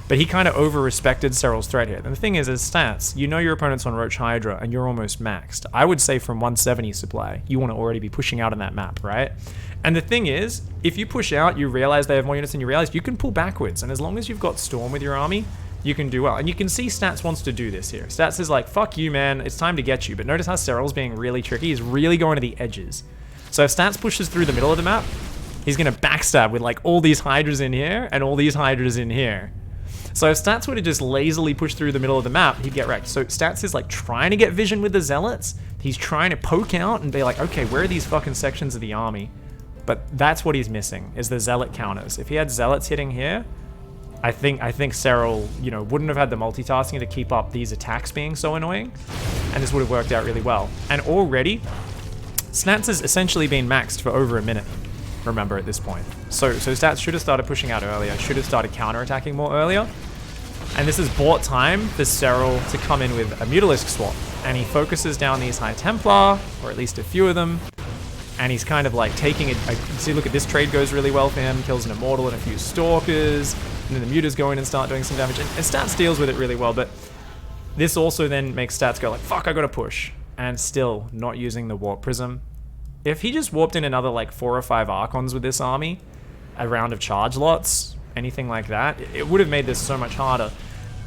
But he kind of over-respected Serral's threat here. And the thing is, as Stats, you know your opponent's on Roach Hydra and you're almost maxed. I would say from 170 supply, you want to already be pushing out on that map, right? And the thing is, if you push out, you realize they have more units than you realize, you can pull backwards. And as long as you've got Storm with your army, you can do well. And you can see Stats wants to do this here. Stats is like, fuck you, man. It's time to get you. But notice how Serral's being really tricky. He's really going to the edges. So if Stats pushes through the middle of the map, he's going to backstab with like all these Hydras in here and all these Hydras in here. So if Stats were to just lazily push through the middle of the map, he'd get wrecked. So Stats is like trying to get vision with the Zealots. He's trying to poke out and be like, okay, where are these fucking sections of the army? but that's what he's missing, is the Zealot counters. If he had Zealots hitting here, I think Serral, you know, wouldn't have had the multitasking to keep up these attacks being so annoying, and this would have worked out really well. And already, Stats has essentially been maxed for over a minute, remember, at this point. So Stats should have started pushing out earlier, should have started counter-attacking more earlier, and this has bought time for Serral to come in with a Mutalisk swap, and he focuses down these High Templar, or at least a few of them, and he's kind of like taking it. See, look at this trade goes really well for him, kills an Immortal and a few Stalkers, and then the Mutas go in and start doing some damage, and Stats deals with it really well, but this also then makes Stats go like, fuck, I gotta push, and still not using the Warp Prism. If he just warped in another like 4 or 5 Archons with this army, a round of charge lots, anything like that, it would have made this so much harder.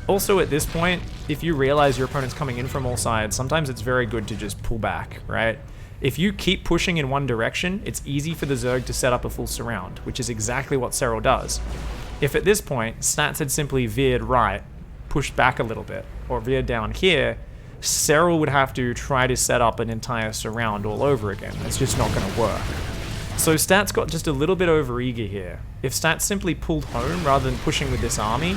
Also at this point, if you realize your opponent's coming in from all sides, sometimes it's very good to just pull back, right? If you keep pushing in one direction, it's easy for the Zerg to set up a full surround, which is exactly what Serral does. If at this point, Stats had simply veered right, pushed back a little bit, or veered down here, Serral would have to try to set up an entire surround all over again. It's just not going to work. So Stats got just a little bit overeager here. If Stats simply pulled home rather than pushing with this army,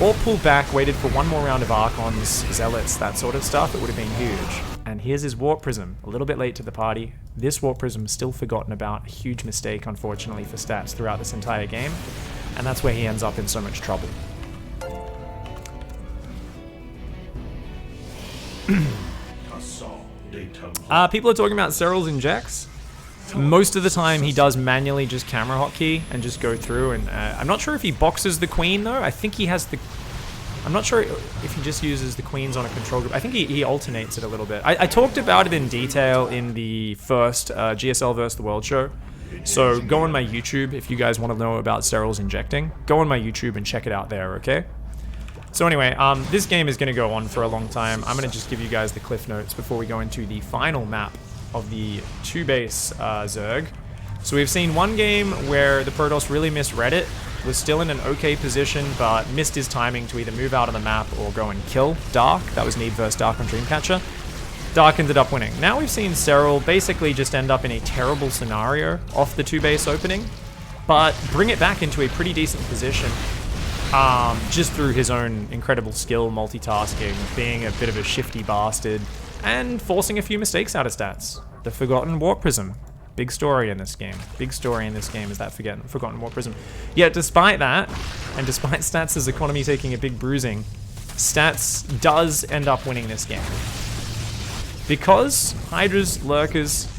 or pulled back, waited for one more round of Archons, Zealots, that sort of stuff, it would have been huge. And here's his Warp Prism, a little bit late to the party. This Warp Prism is still forgotten about, a huge mistake, unfortunately, for Stats throughout this entire game. And that's where he ends up in so much trouble. People are talking about Serral's injects. Most of the time he does manually just camera hotkey and just go through, and I'm not sure if he boxes the queen though. I think he has the... I'm not sure if he just uses the queens on a control group. I think he alternates it a little bit. I talked about it in detail in the first GSL vs. the World show. So go on my YouTube if you guys want to know about Serral's injecting. Go on my YouTube and check it out there, okay? So anyway, this game is going to go on for a long time. I'm going to just give you guys the cliff notes before we go into the final map of the 2-base Zerg. So we've seen one game where the Protoss really misread it, was still in an okay position, but missed his timing to either move out of the map or go and kill Dark. That was Need vs. Dark on Dreamcatcher. Dark ended up winning. Now we've seen Serral basically just end up in a terrible scenario off the 2-base opening, but bring it back into a pretty decent position. Just through his own incredible skill, multitasking, being a bit of a shifty bastard, and forcing a few mistakes out of Stats. The Forgotten Warp Prism. Big story in this game. Big story in this game is that Forgotten Warp Prism. Yet despite that, and despite Stats' economy taking a big bruising, Stats does end up winning this game. Because Hydra's, Lurkers,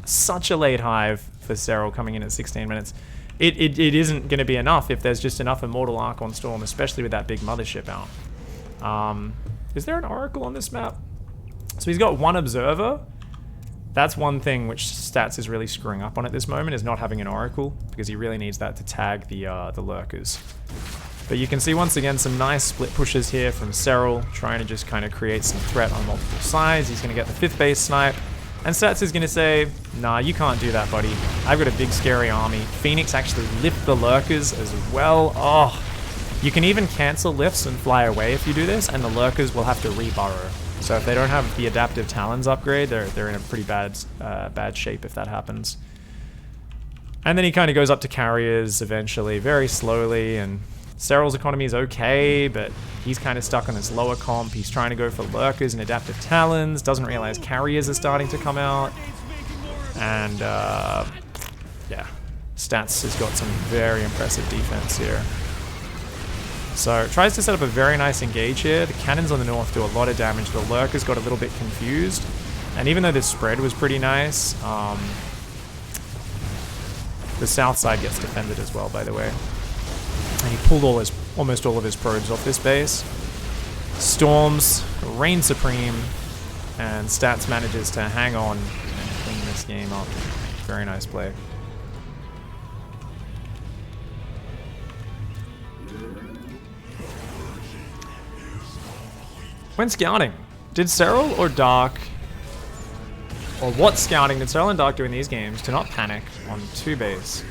such a late hive for Serral coming in at 16 minutes. It isn't going to be enough if there's just enough Immortal Archon Storm, especially with that big mothership out. Is there an Oracle on this map? So he's got one Observer. That's one thing which Stats is really screwing up on at this moment, is not having an Oracle, because he really needs that to tag the Lurkers. But you can see once again some nice split pushes here from Serral, trying to just kind of create some threat on multiple sides. He's going to get the 5th base snipe. And Stats is going to say, nah, you can't do that, buddy. I've got a big scary army. Phoenix actually lift the Lurkers as well. Oh, you can even cancel lifts and fly away if you do this, and the Lurkers will have to re-burrow. So if they don't have the Adaptive Talons upgrade, they're in a pretty bad shape if that happens. And then he kind of goes up to Carriers eventually, very slowly, and Serral's economy is okay, but he's kind of stuck on this lower comp. He's trying to go for Lurkers and Adaptive Talons, doesn't realize Carriers are starting to come out. And, yeah, Stats has got some very impressive defense here. So, tries to set up a very nice engage here. The cannons on the north do a lot of damage. The Lurkers got a little bit confused. And even though this spread was pretty nice, the south side gets defended as well, by the way. And he pulled almost all of his probes off this base. Storms, reign supreme, and Stats manages to hang on and clean this game up. Very nice play. When scouting, did Serral or Dark, or what scouting did Serral and Dark do in these games to not panic on 2-base?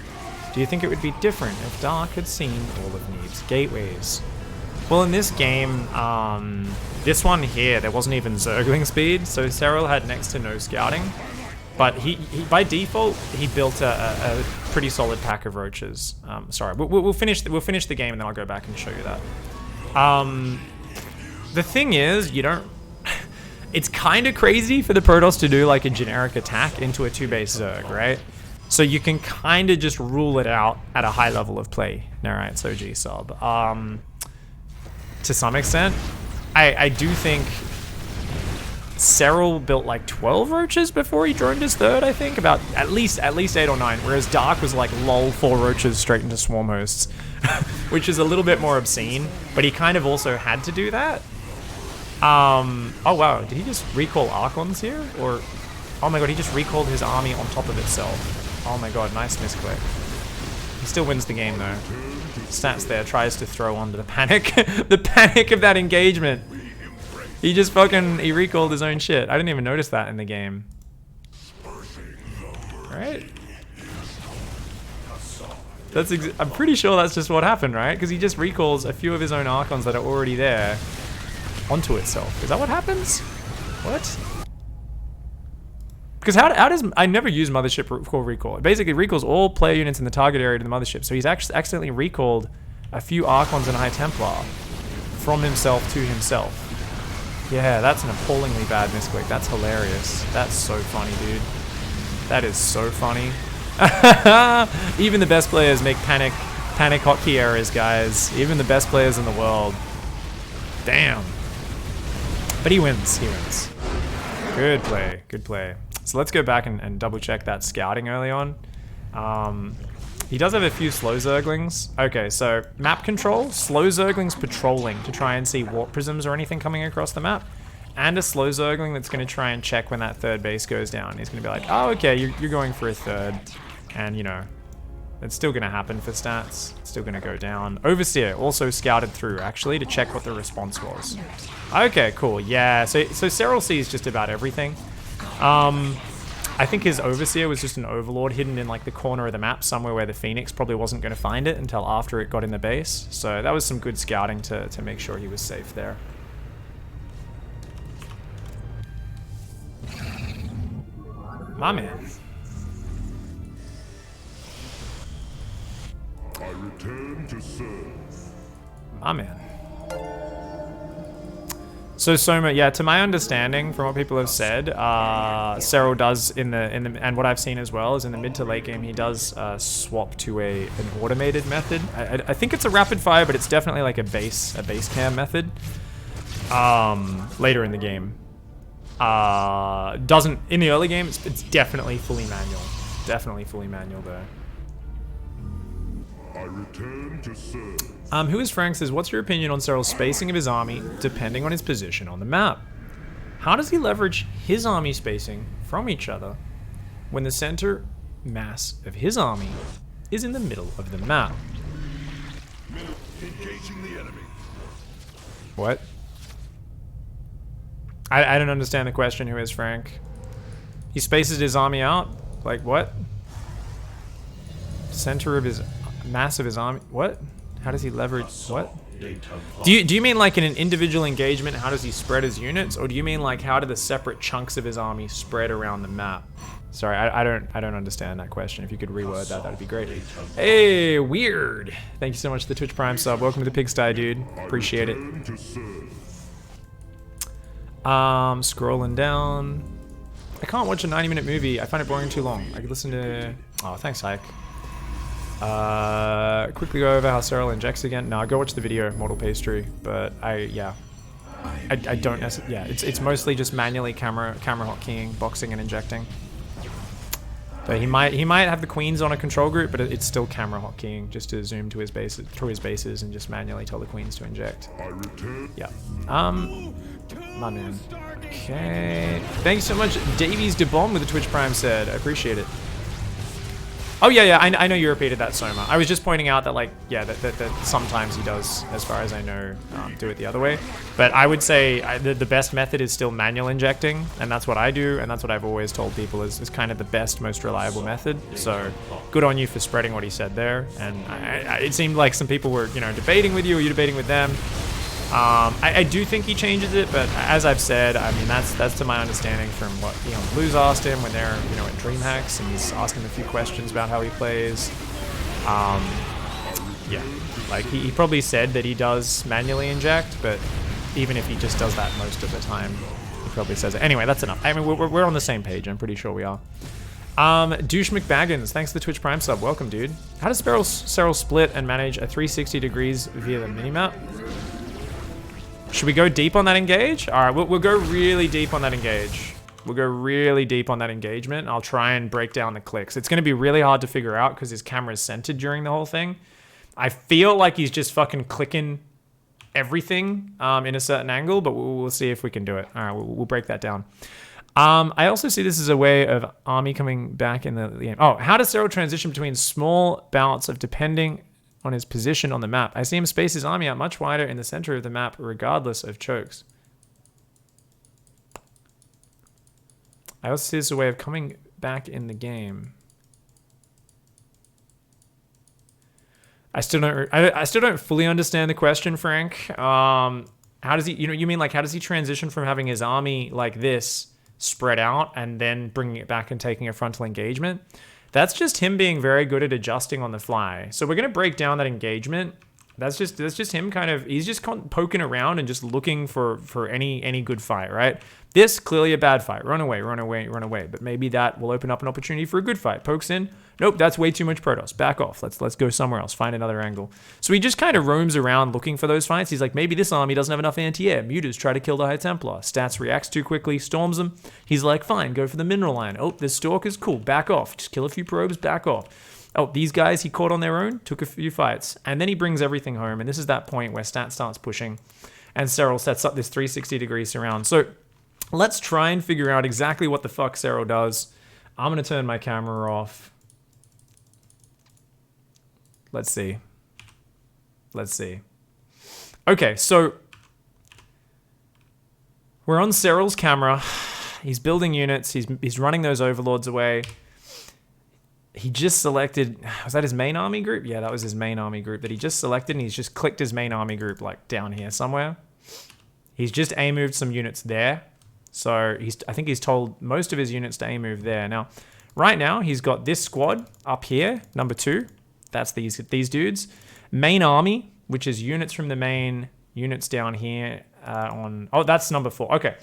Do you think it would be different if Dark had seen all of Neeb's gateways? Well, in this game, this one here, there wasn't even Zergling speed, so Serral had next to no scouting. But he by default, he built a pretty solid pack of roaches. Sorry, we'll finish the game and then I'll go back and show you that. The thing is, you don't... It's kind of crazy for the Protoss to do like a generic attack into a 2-base Zerg, right? So you can kind of just rule it out at a high level of play. Alright, so G-sub. To some extent, I do think Serral built like 12 roaches before he droned his third, I think. About at least 8 or 9, whereas Dark was like lol 4 roaches straight into swarm hosts. Which is a little bit more obscene, but he kind of also had to do that. Oh wow, did he just recall Archons here? Or, oh my god, he just recalled his army on top of itself. Oh my god, nice misclick. He still wins the game though. Stats there, tries to throw under the panic. The panic of that engagement. He just he recalled his own shit. I didn't even notice that in the game. Right? I'm pretty sure that's just what happened, right? Because he just recalls a few of his own Archons that are already there onto itself. Is that what happens? What? Because how does... I never use Mothership recall. It basically recalls all player units in the target area to the Mothership. So he's actually accidentally recalled a few Archons and High Templar from himself to himself. Yeah, that's an appallingly bad misclick. That's hilarious. That's so funny, dude. That is so funny. Even the best players make panic hotkey errors, guys. Even the best players in the world. Damn. But he wins. He wins. Good play. Good play. So let's go back and double check that scouting early on. He does have a few slow zerglings. Okay, so map control, slow zerglings patrolling to try and see warp prisms or anything coming across the map. And a slow zergling that's going to try and check when that third base goes down. He's going to be like, oh, okay, you're going for a third. And, you know, it's still going to happen for stats. It's still going to go down. Overseer also scouted through, actually, to check what the response was. Okay, cool. Yeah, so Serral sees just about everything. I think his Overseer was just an Overlord hidden in, like, the corner of the map somewhere where the Phoenix probably wasn't going to find it until after it got in the base. So that was some good scouting to make sure he was safe there. My man. I return to serve. My man. So Soma, yeah, to my understanding, from what people have said, Serral does and what I've seen as well is in the mid to late game, he does swap to an automated method. I think it's a rapid fire, but it's definitely like a base cam method. Later in the game. Doesn't in the early game. It's definitely fully manual. Definitely fully manual there. I return to serve. Who is Frank says, what's your opinion on Serral's spacing of his army depending on his position on the map? How does he leverage his army spacing from each other when the center mass of his army is in the middle of the map? Engaging the enemy. What? I don't understand the question. Who is Frank? He spaces his army out? Like what? Center of his mass of his army? What? How does he leverage? What? Do you mean like in an individual engagement, how does he spread his units? Or do you mean like how do the separate chunks of his army spread around the map? Sorry, I don't understand that question. If you could reword that, that'd be great. Hey, Weird. Thank you so much for the Twitch Prime sub. Welcome to the Pigsty, dude. Appreciate it. Scrolling down. I can't watch a 90-minute movie. I find it boring too long. I could listen to... Oh, thanks, Hike. Quickly go over how Serral injects again. No, go watch the video, Mortal Pastry. But I don't necessarily... Yeah, it's mostly just manually camera hotkeying, boxing, and injecting. So he might have the queens on a control group, but it's still camera hotkeying just to zoom to his bases, through his bases, and just manually tell the queens to inject. Yeah. My man. Okay. Thanks so much, Davies DeBomb with the Twitch Prime said. I appreciate it. Oh yeah, I know you repeated that, Soma. I was just pointing out that like, yeah, that sometimes he does, as far as I know, do it the other way. But I would say the best method is still manual injecting, and that's what I do, and that's what I've always told people is kind of the best, most reliable method. So good on you for spreading what he said there. And it seemed like some people were, you know, debating with you, or you debating with them. I do think he changes it, but as I've said, I mean, that's to my understanding from what Blues asked him when they're at DreamHacks, and he's asked him a few questions about how he plays. Yeah, like he probably said that he does manually inject, but even if he just does that most of the time, he probably says it. Anyway, that's enough. I mean, we're on the same page. I'm pretty sure we are. Douche McBaggins, thanks for the Twitch Prime sub. Welcome, dude. How does Serral split and manage a 360 degrees via the minimap? Should we go deep on that engage? All right, we'll go really deep on that engage. We'll go really deep on that engagement. I'll try and break down the clicks. It's going to be really hard to figure out because his camera is centered during the whole thing. I feel like he's just fucking clicking everything in a certain angle, but we'll see if we can do it. All right, we'll break that down. I also see this as a way of Army coming back in the game. Oh, how does Serral transition between small bouts of depending on his position on the map? I see him space his army out much wider in the center of the map regardless of chokes. I also see this as a way of coming back in the game. I still don't fully understand the question, Frank. How does he, you mean like how does he transition from having his army like this spread out and then bringing it back and taking a frontal engagement? That's just him being very good at adjusting on the fly. So we're going to break down that engagement. That's just him kind of, he's just poking around and just looking for any good fight, right? This, clearly a bad fight. Run away, run away, run away. But maybe that will open up an opportunity for a good fight. Pokes in. Nope, that's way too much Protoss. Back off. Let's go somewhere else. Find another angle. So he just kind of roams around looking for those fights. He's like, maybe this army doesn't have enough anti-air. Mutas try to kill the High Templar. Stats reacts too quickly, storms them. He's like, fine, go for the mineral line. Oh, this Stalker's cool. Back off. Just kill a few probes, back off. Oh, these guys he caught on their own, took a few fights. And then he brings everything home. And this is that point where Stat starts pushing. And Serral sets up this 360-degree surround. So let's try and figure out exactly what the fuck Serral does. I'm going to turn my camera off. Let's see. Let's see. Okay, so we're on Serral's camera. He's building units. He's running those overlords away. He just selected, was that his main army group? Yeah, that was his main army group that he just selected, and he's just clicked his main army group like down here somewhere. He's just A-moved some units there. So I think he's told most of his units to A-move there. Now, right now, he's got this squad up here, number 2. That's these dudes. Main army, which is units from the main, units down here oh, that's number 4. Okay.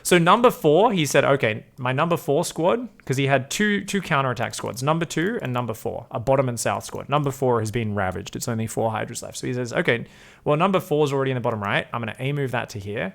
So number 4, he said, okay, my number 4 squad, because he had two counterattack squads, number 2 and number 4, a bottom and south squad. Number 4 has been ravaged. It's only 4 Hydras left. So he says, okay, well, number 4 is already in the bottom right. I'm going to A-move that to here.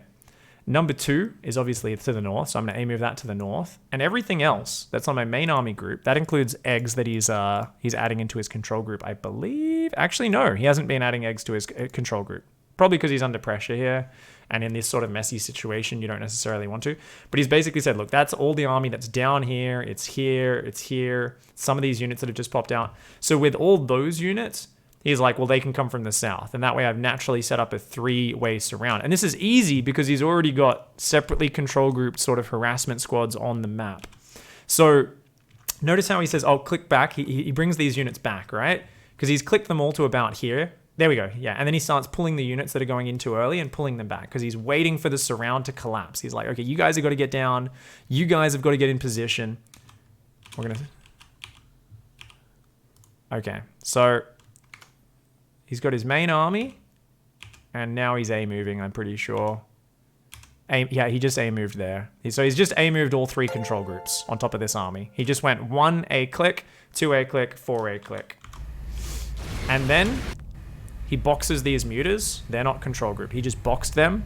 Number 2 is obviously to the north, so I'm going to A-move that to the north. And everything else that's on my main army group, that includes eggs that he's adding into his control group, I believe. Actually, no, he hasn't been adding eggs to his control group. Probably because he's under pressure here. And in this sort of messy situation, you don't necessarily want to. But he's basically said, look, that's all the army that's down here. It's here. It's here. Some of these units that have just popped out. So with all those units, he's like, well, they can come from the south. And that way I've naturally set up a 3-way surround. And this is easy because he's already got separately control grouped sort of harassment squads on the map. So notice how he says, oh, click back. He brings these units back, right? Because he's clicked them all to about here. There we go. Yeah. And then he starts pulling the units that are going in too early and pulling them back because he's waiting for the surround to collapse. He's like, okay, you guys have got to get down. You guys have got to get in position. We're going to... Okay. So he's got his main army and now he's A-moving, I'm pretty sure. Yeah, he just A-moved there. So he's just A-moved all 3 control groups on top of this army. He just went 1 A-click, 2 A-click, 4 A-click. And then he boxes these mutas. They're not control group. He just boxed them.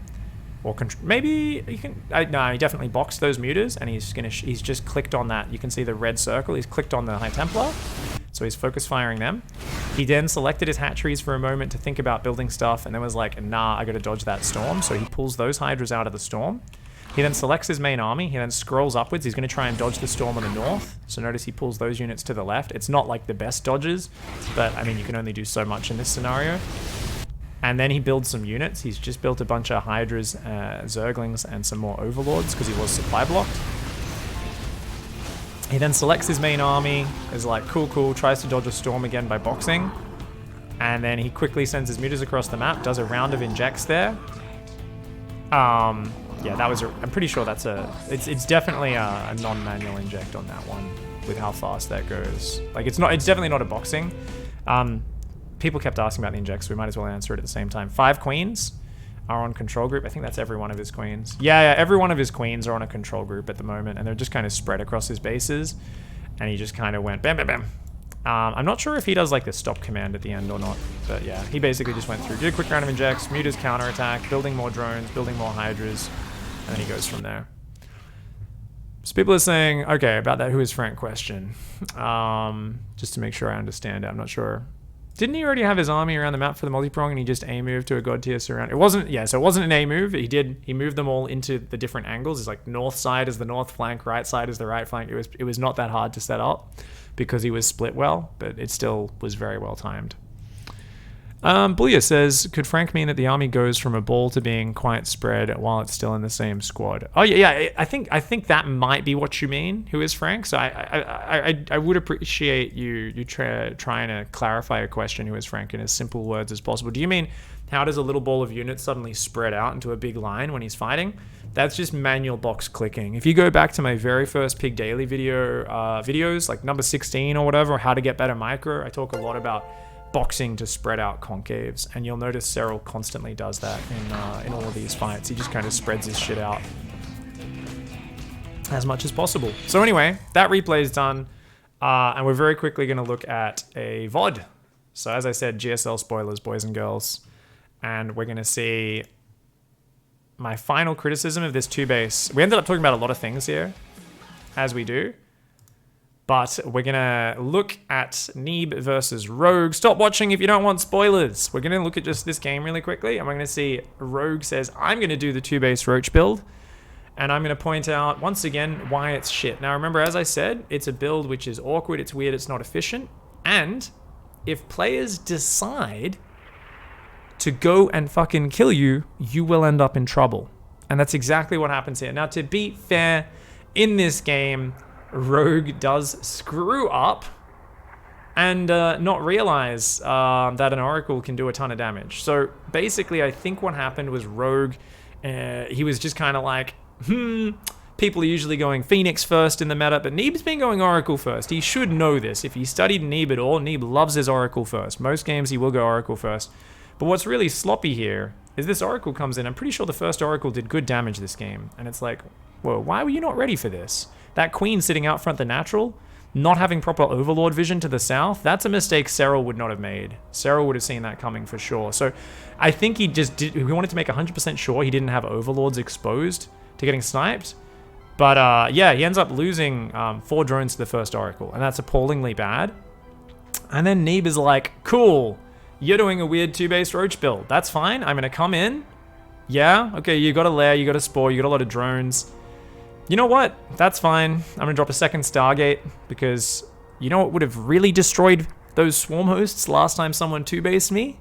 Or maybe he can... no, he definitely boxed those mutas, and he's just clicked on that. You can see the red circle. He's clicked on the High Templar. So he's focus firing them. He then selected his hatcheries for a moment to think about building stuff, and then was like, nah, I gotta dodge that storm. So he pulls those Hydras out of the storm. He then selects his main army. He then scrolls upwards. He's going to try and dodge the storm on the north. So notice he pulls those units to the left. It's not like the best dodges, but I mean, you can only do so much in this scenario. And then he builds some units. He's just built a bunch of Hydras, Zerglings, and some more Overlords because he was supply blocked. He then selects his main army. Is like, cool, tries to dodge a storm again by boxing. And then he quickly sends his mutas across the map, does a round of injects there. Yeah, that was I'm pretty sure that's it's definitely a non-manual inject on that one with how fast that goes. Like it's definitely not a boxing. People kept asking about the injects, so we might as well answer it at the same time. 5 queens are on control group. I think that's every one of his queens. Yeah, every one of his queens are on a control group at the moment, and they're just kind of spread across his bases, and he just kind of went bam, bam, bam. I'm not sure if he does like the stop command at the end or not, but yeah, he basically just went through, did a quick round of injects, mute his counterattack, building more drones, building more hydras, and then he goes from there. So people are saying, okay, about that who is Frank question. Just to make sure I understand it, I'm not sure. Didn't he already have his army around the map for the multi-prong and he just A-moved to a god tier surround? It wasn't, yeah, so it wasn't an A-move. He moved them all into the different angles. It's like north side is the north flank, right side is the right flank. It was not that hard to set up because he was split well, but it still was very well timed. Booyah says, could Frank mean that the army goes from a ball to being quite spread while it's still in the same squad? Oh yeah, I think that might be what you mean. Who is Frank? So I would appreciate you trying to clarify a question. Who is Frank in as simple words as possible? Do you mean how does a little ball of units suddenly spread out into a big line when he's fighting? That's just manual box clicking. If you go back to my very first Pig Daily videos, like number 16 or whatever, how to get better micro, I talk a lot about boxing to spread out concaves, and you'll notice Serral constantly does that in all of these fights. He just kind of spreads his shit out as much as possible. So anyway, that replay is done, and we're very quickly going to look at a VOD. So as I said, GSL spoilers, boys and girls, and we're going to see my final criticism of this 2-base. We ended up talking about a lot of things here, as we do. But we're going to look at Neeb versus Rogue. Stop watching if you don't want spoilers. We're going to look at just this game really quickly. And we're going to see Rogue says, I'm going to do the 2-base Roach build. And I'm going to point out, once again, why it's shit. Now, remember, as I said, it's a build which is awkward, it's weird, it's not efficient. And if players decide to go and fucking kill you, you will end up in trouble. And that's exactly what happens here. Now, to be fair, in this game, Rogue does screw up and not realize that an Oracle can do a ton of damage. So basically, I think what happened was Rogue, he was just kind of like, people are usually going Phoenix first in the meta, but Neeb's been going Oracle first. He should know this. If he studied Neeb at all, Neeb loves his Oracle first. Most games he will go Oracle first. But what's really sloppy here is this Oracle comes in. I'm pretty sure the first Oracle did good damage this game. And it's like, whoa, why were you not ready for this? That queen sitting out front the natural, not having proper overlord vision to the south, that's a mistake Serral would not have made. Serral would have seen that coming for sure. So I think he wanted to make 100% sure he didn't have overlords exposed to getting sniped. But yeah, he ends up losing 4 drones to the first Oracle, and that's appallingly bad. And then Neeb is like, cool, you're doing a weird 2-base Roach build. That's fine, I'm gonna come in. Yeah, okay, you got a lair, you got a spore, you got a lot of drones. You know what? That's fine. I'm going to drop a second Stargate because you know what would have really destroyed those swarm hosts last time someone 2-based me?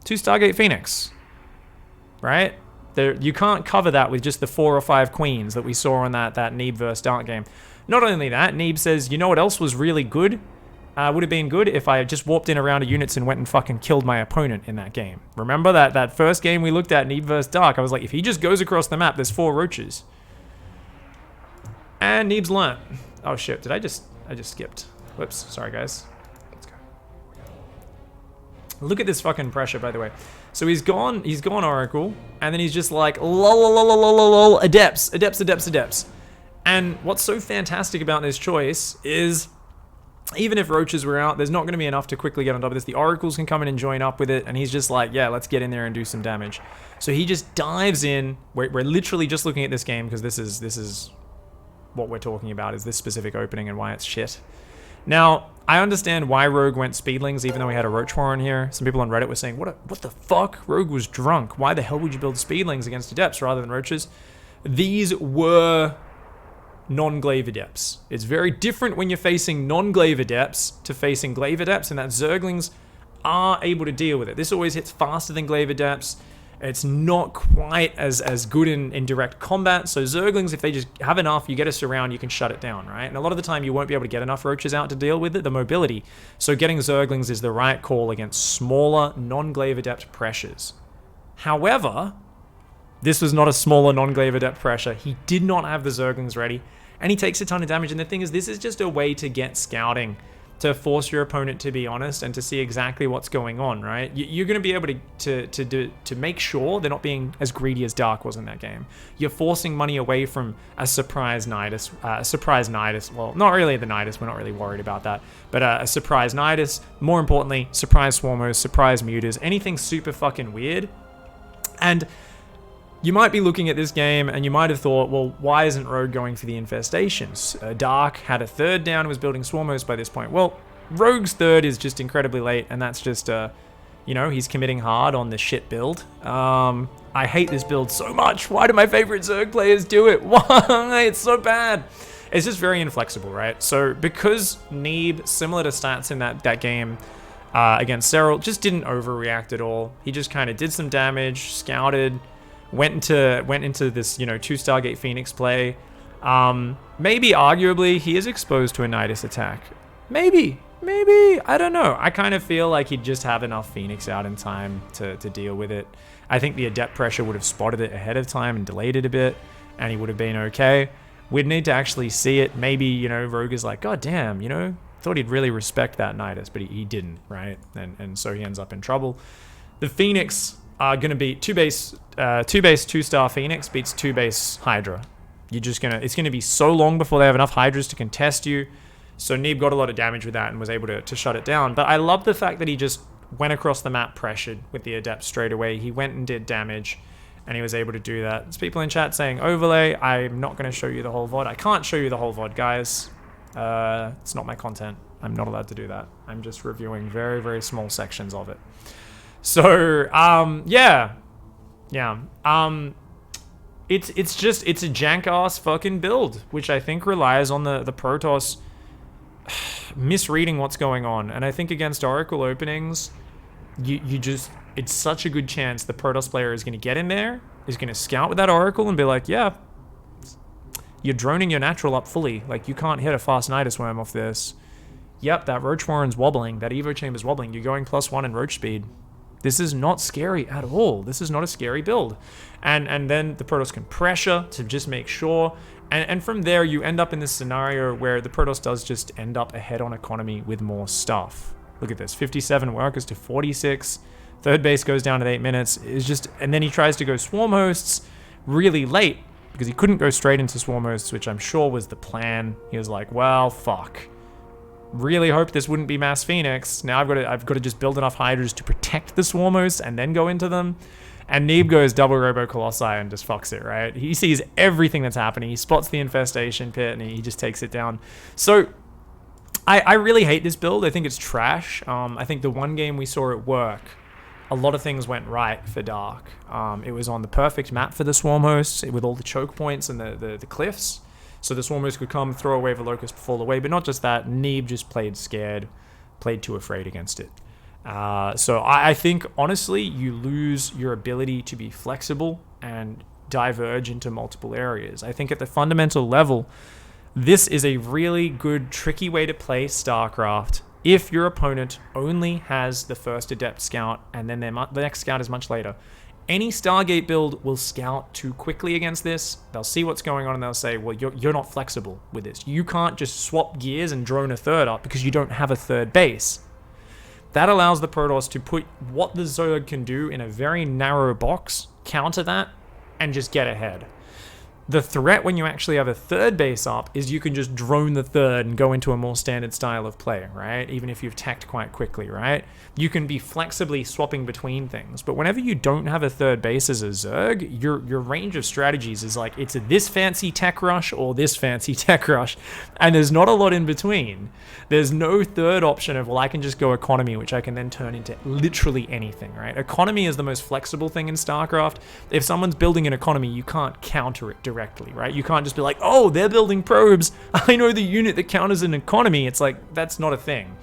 2 Stargate Phoenix. Right? You can't cover that with just the 4 or 5 queens that we saw on that Neeb versus Dart game. Not only that, Neeb says, you know what else was really good? Would have been good if I just warped in around of units and went and fucking killed my opponent in that game. Remember that first game we looked at, Neeb versus Dark? I was like, if he just goes across the map, there's 4 roaches. And Neeb's learnt. Oh shit, I just skipped. Whoops, sorry guys. Let's go. Look at this fucking pressure, by the way. So he's gone Oracle, and then he's just like, lol, adepts. And what's so fantastic about this choice is, even if roaches were out, there's not going to be enough to quickly get on top of this. The Oracles can come in and join up with it, and he's just like, yeah, let's get in there and do some damage. So he just dives in. We're literally just looking at this game, because this is what we're talking about, is this specific opening and why it's shit. Now, I understand why Rogue went Speedlings, even though we had a Roach War in here. Some people on Reddit were saying, what the fuck? Rogue was drunk. Why the hell would you build Speedlings against Adepts rather than Roaches? These were non-glaive Adepts. It's very different when you're facing non-glaive Adepts to facing glaive Adepts, and that Zerglings are able to deal with it. This always hits faster than glaive Adepts. It's not quite as good in direct combat. So Zerglings, if they just have enough, you get a surround, you can shut it down, right? And a lot of the time, you won't be able to get enough roaches out to deal with it, the mobility. So getting Zerglings is the right call against smaller, non-glaive adept pressures. However, This was not a smaller non-glaive adept pressure. He did not have the Zerglings ready, and he takes a ton of damage. And the thing is, this is just a way to get scouting, to force your opponent to be honest and to see exactly what's going on, right? You're going to be able to make sure they're not being as greedy as Dark was in that game. You're forcing money away from a surprise Nidus, well, not really the Nidus, we're not really worried about that, but a surprise Nidus, more importantly, surprise Swarmos, surprise Mutas, anything super fucking weird. And you might be looking at this game and you might have thought, well, why isn't Rogue going for the infestations? Dark had a third down and was building Swarmos by this point. Well, Rogue's third is just incredibly late, and that's just, he's committing hard on the shit build. I hate this build so much. Why do my favorite Zerg players do it? Why? It's so bad. It's just very inflexible, right? So because Neeb, similar to stats in that game against Serral, just didn't overreact at all. He just kind of did some damage, scouted, went into this, 2 Stargate Phoenix play. Maybe arguably he is exposed to a Nidus attack. Maybe, I don't know. I kind of feel like he'd just have enough Phoenix out in time to deal with it. I think the adept pressure would have spotted it ahead of time and delayed it a bit, and he would have been okay. We'd need to actually see it. Maybe, Rogue is like, God damn, thought he'd really respect that Nidus, but he didn't, right? And so he ends up in trouble. The Phoenix are going to beat 2-star Phoenix beats 2-base Hydra. It's going to be so long before they have enough Hydras to contest you. So Neeb got a lot of damage with that and was able to shut it down. But I love the fact that he just went across the map pressured with the Adept straight away. He went and did damage, and he was able to do that. There's people in chat saying overlay. I'm not going to show you the whole VOD. I can't show you the whole VOD, guys. It's not my content. I'm not allowed to do that. I'm just reviewing very, very small sections of it. So, it's a jank-ass fucking build, which I think relies on the Protoss misreading what's going on. And I think against Oracle openings, it's such a good chance the Protoss player is going to get in there, is going to scout with that Oracle and be like, yeah, you're droning your natural up fully. Like, you can't hit a fast Nidus Worm off this. Yep, that Roach Warren's wobbling, that Evo Chamber's wobbling. You're going +1 in Roach speed. This is not scary at all. This is not a scary build. And then the Protoss can pressure to just make sure. And from there, you end up in this scenario where the Protoss does just end up ahead on economy with more stuff. Look at this, 57 workers to 46. Third base goes down at 8 minutes. And then he tries to go Swarm Hosts really late because he couldn't go straight into Swarm Hosts, which I'm sure was the plan. He was like, well, fuck. Really hoped this wouldn't be Mass Phoenix. Now I've got to just build enough Hydras to protect the Swarmos and then go into them. And Neeb goes double Robo Colossi and just fucks it, right? He sees everything that's happening. He spots the infestation pit and he just takes it down. So I really hate this build. I think it's trash. I think the one game we saw it work, a lot of things went right for Dark. It was on the perfect map for the Swarm Hosts with all the choke points and the cliffs. So the Swarmers could come, throw away the Locust, fall away. But not just that, Neeb just played scared, played too afraid against it. So I think, honestly, you lose your ability to be flexible and diverge into multiple areas. I think at the fundamental level, this is a really good, tricky way to play StarCraft if your opponent only has the first Adept Scout and then the next Scout is much later. Any Stargate build will scout too quickly against this. They'll see what's going on and they'll say, well, you're not flexible with this. You can't just swap gears and drone a third up because you don't have a third base. That allows the Protoss to put what the Zerg can do in a very narrow box, counter that, and just get ahead. The threat when you actually have a third base up is you can just drone the third and go into a more standard style of play, right? Even if you've teched quite quickly, right? You can be flexibly swapping between things. But whenever you don't have a third base as a Zerg, your range of strategies is like, it's this fancy tech rush or this fancy tech rush. And there's not a lot in between. There's no third option of, well, I can just go economy, which I can then turn into literally anything, right? Economy is the most flexible thing in StarCraft. If someone's building an economy, you can't counter it directly, right? You can't just be like, oh, they're building probes. I know the unit that counters an economy. It's like, that's not a thing.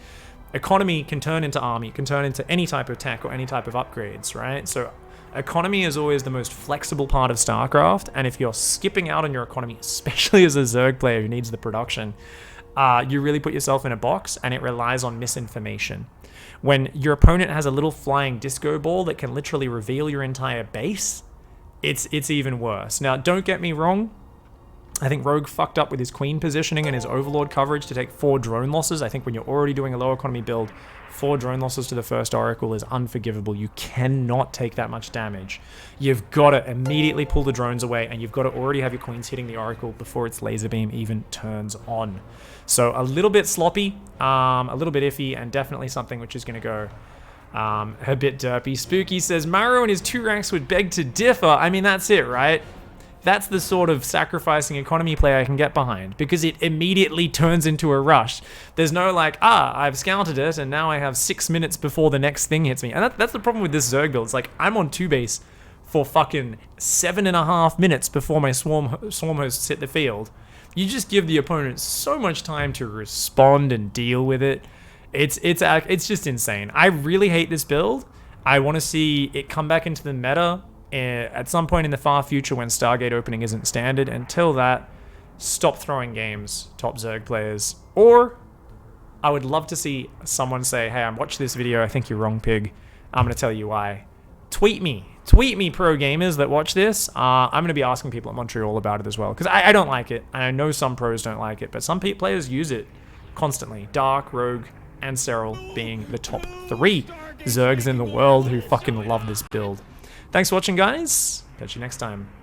Economy can turn into army, can turn into any type of tech or any type of upgrades, right? So economy is always the most flexible part of StarCraft, and if you're skipping out on your economy, especially as a Zerg player who needs the production, you really put yourself in a box, and it relies on misinformation. When your opponent has a little flying disco ball that can literally reveal your entire base, it's even worse. Now, don't get me wrong. I think Rogue fucked up with his Queen positioning and his Overlord coverage to take 4 drone losses. I think when you're already doing a low economy build, 4 drone losses to the first Oracle is unforgivable. You cannot take that much damage. You've got to immediately pull the drones away, and you've got to already have your Queens hitting the Oracle before its laser beam even turns on. So a little bit sloppy, a little bit iffy, and definitely something which is going to go a bit derpy. Spooky says, Mario and his 2 ranks would beg to differ. I mean, that's it, right? That's the sort of sacrificing economy play I can get behind, because it immediately turns into a rush. There's no like, I've scouted it, and now I have 6 minutes before the next thing hits me. And that's the problem with this Zerg build. It's like, I'm on 2 base for fucking 7.5 minutes before my swarm hosts hit the field. You just give the opponent so much time to respond and deal with it. It's just insane. I really hate this build. I want to see it come back into the meta at some point in the far future when Stargate opening isn't standard. Until that, stop throwing games, top Zerg players. Or I would love to see someone say, hey, I watched this video, I think you're wrong, pig. I'm going to tell you why. Tweet me, pro gamers that watch this. I'm going to be asking people at Montreal about it as well, because I don't like it. I know some pros don't like it, but some players use it constantly. Dark, Rogue, and Serral being the top 3 Zergs in the world who fucking love this build. Thanks for watching, guys. Catch you next time.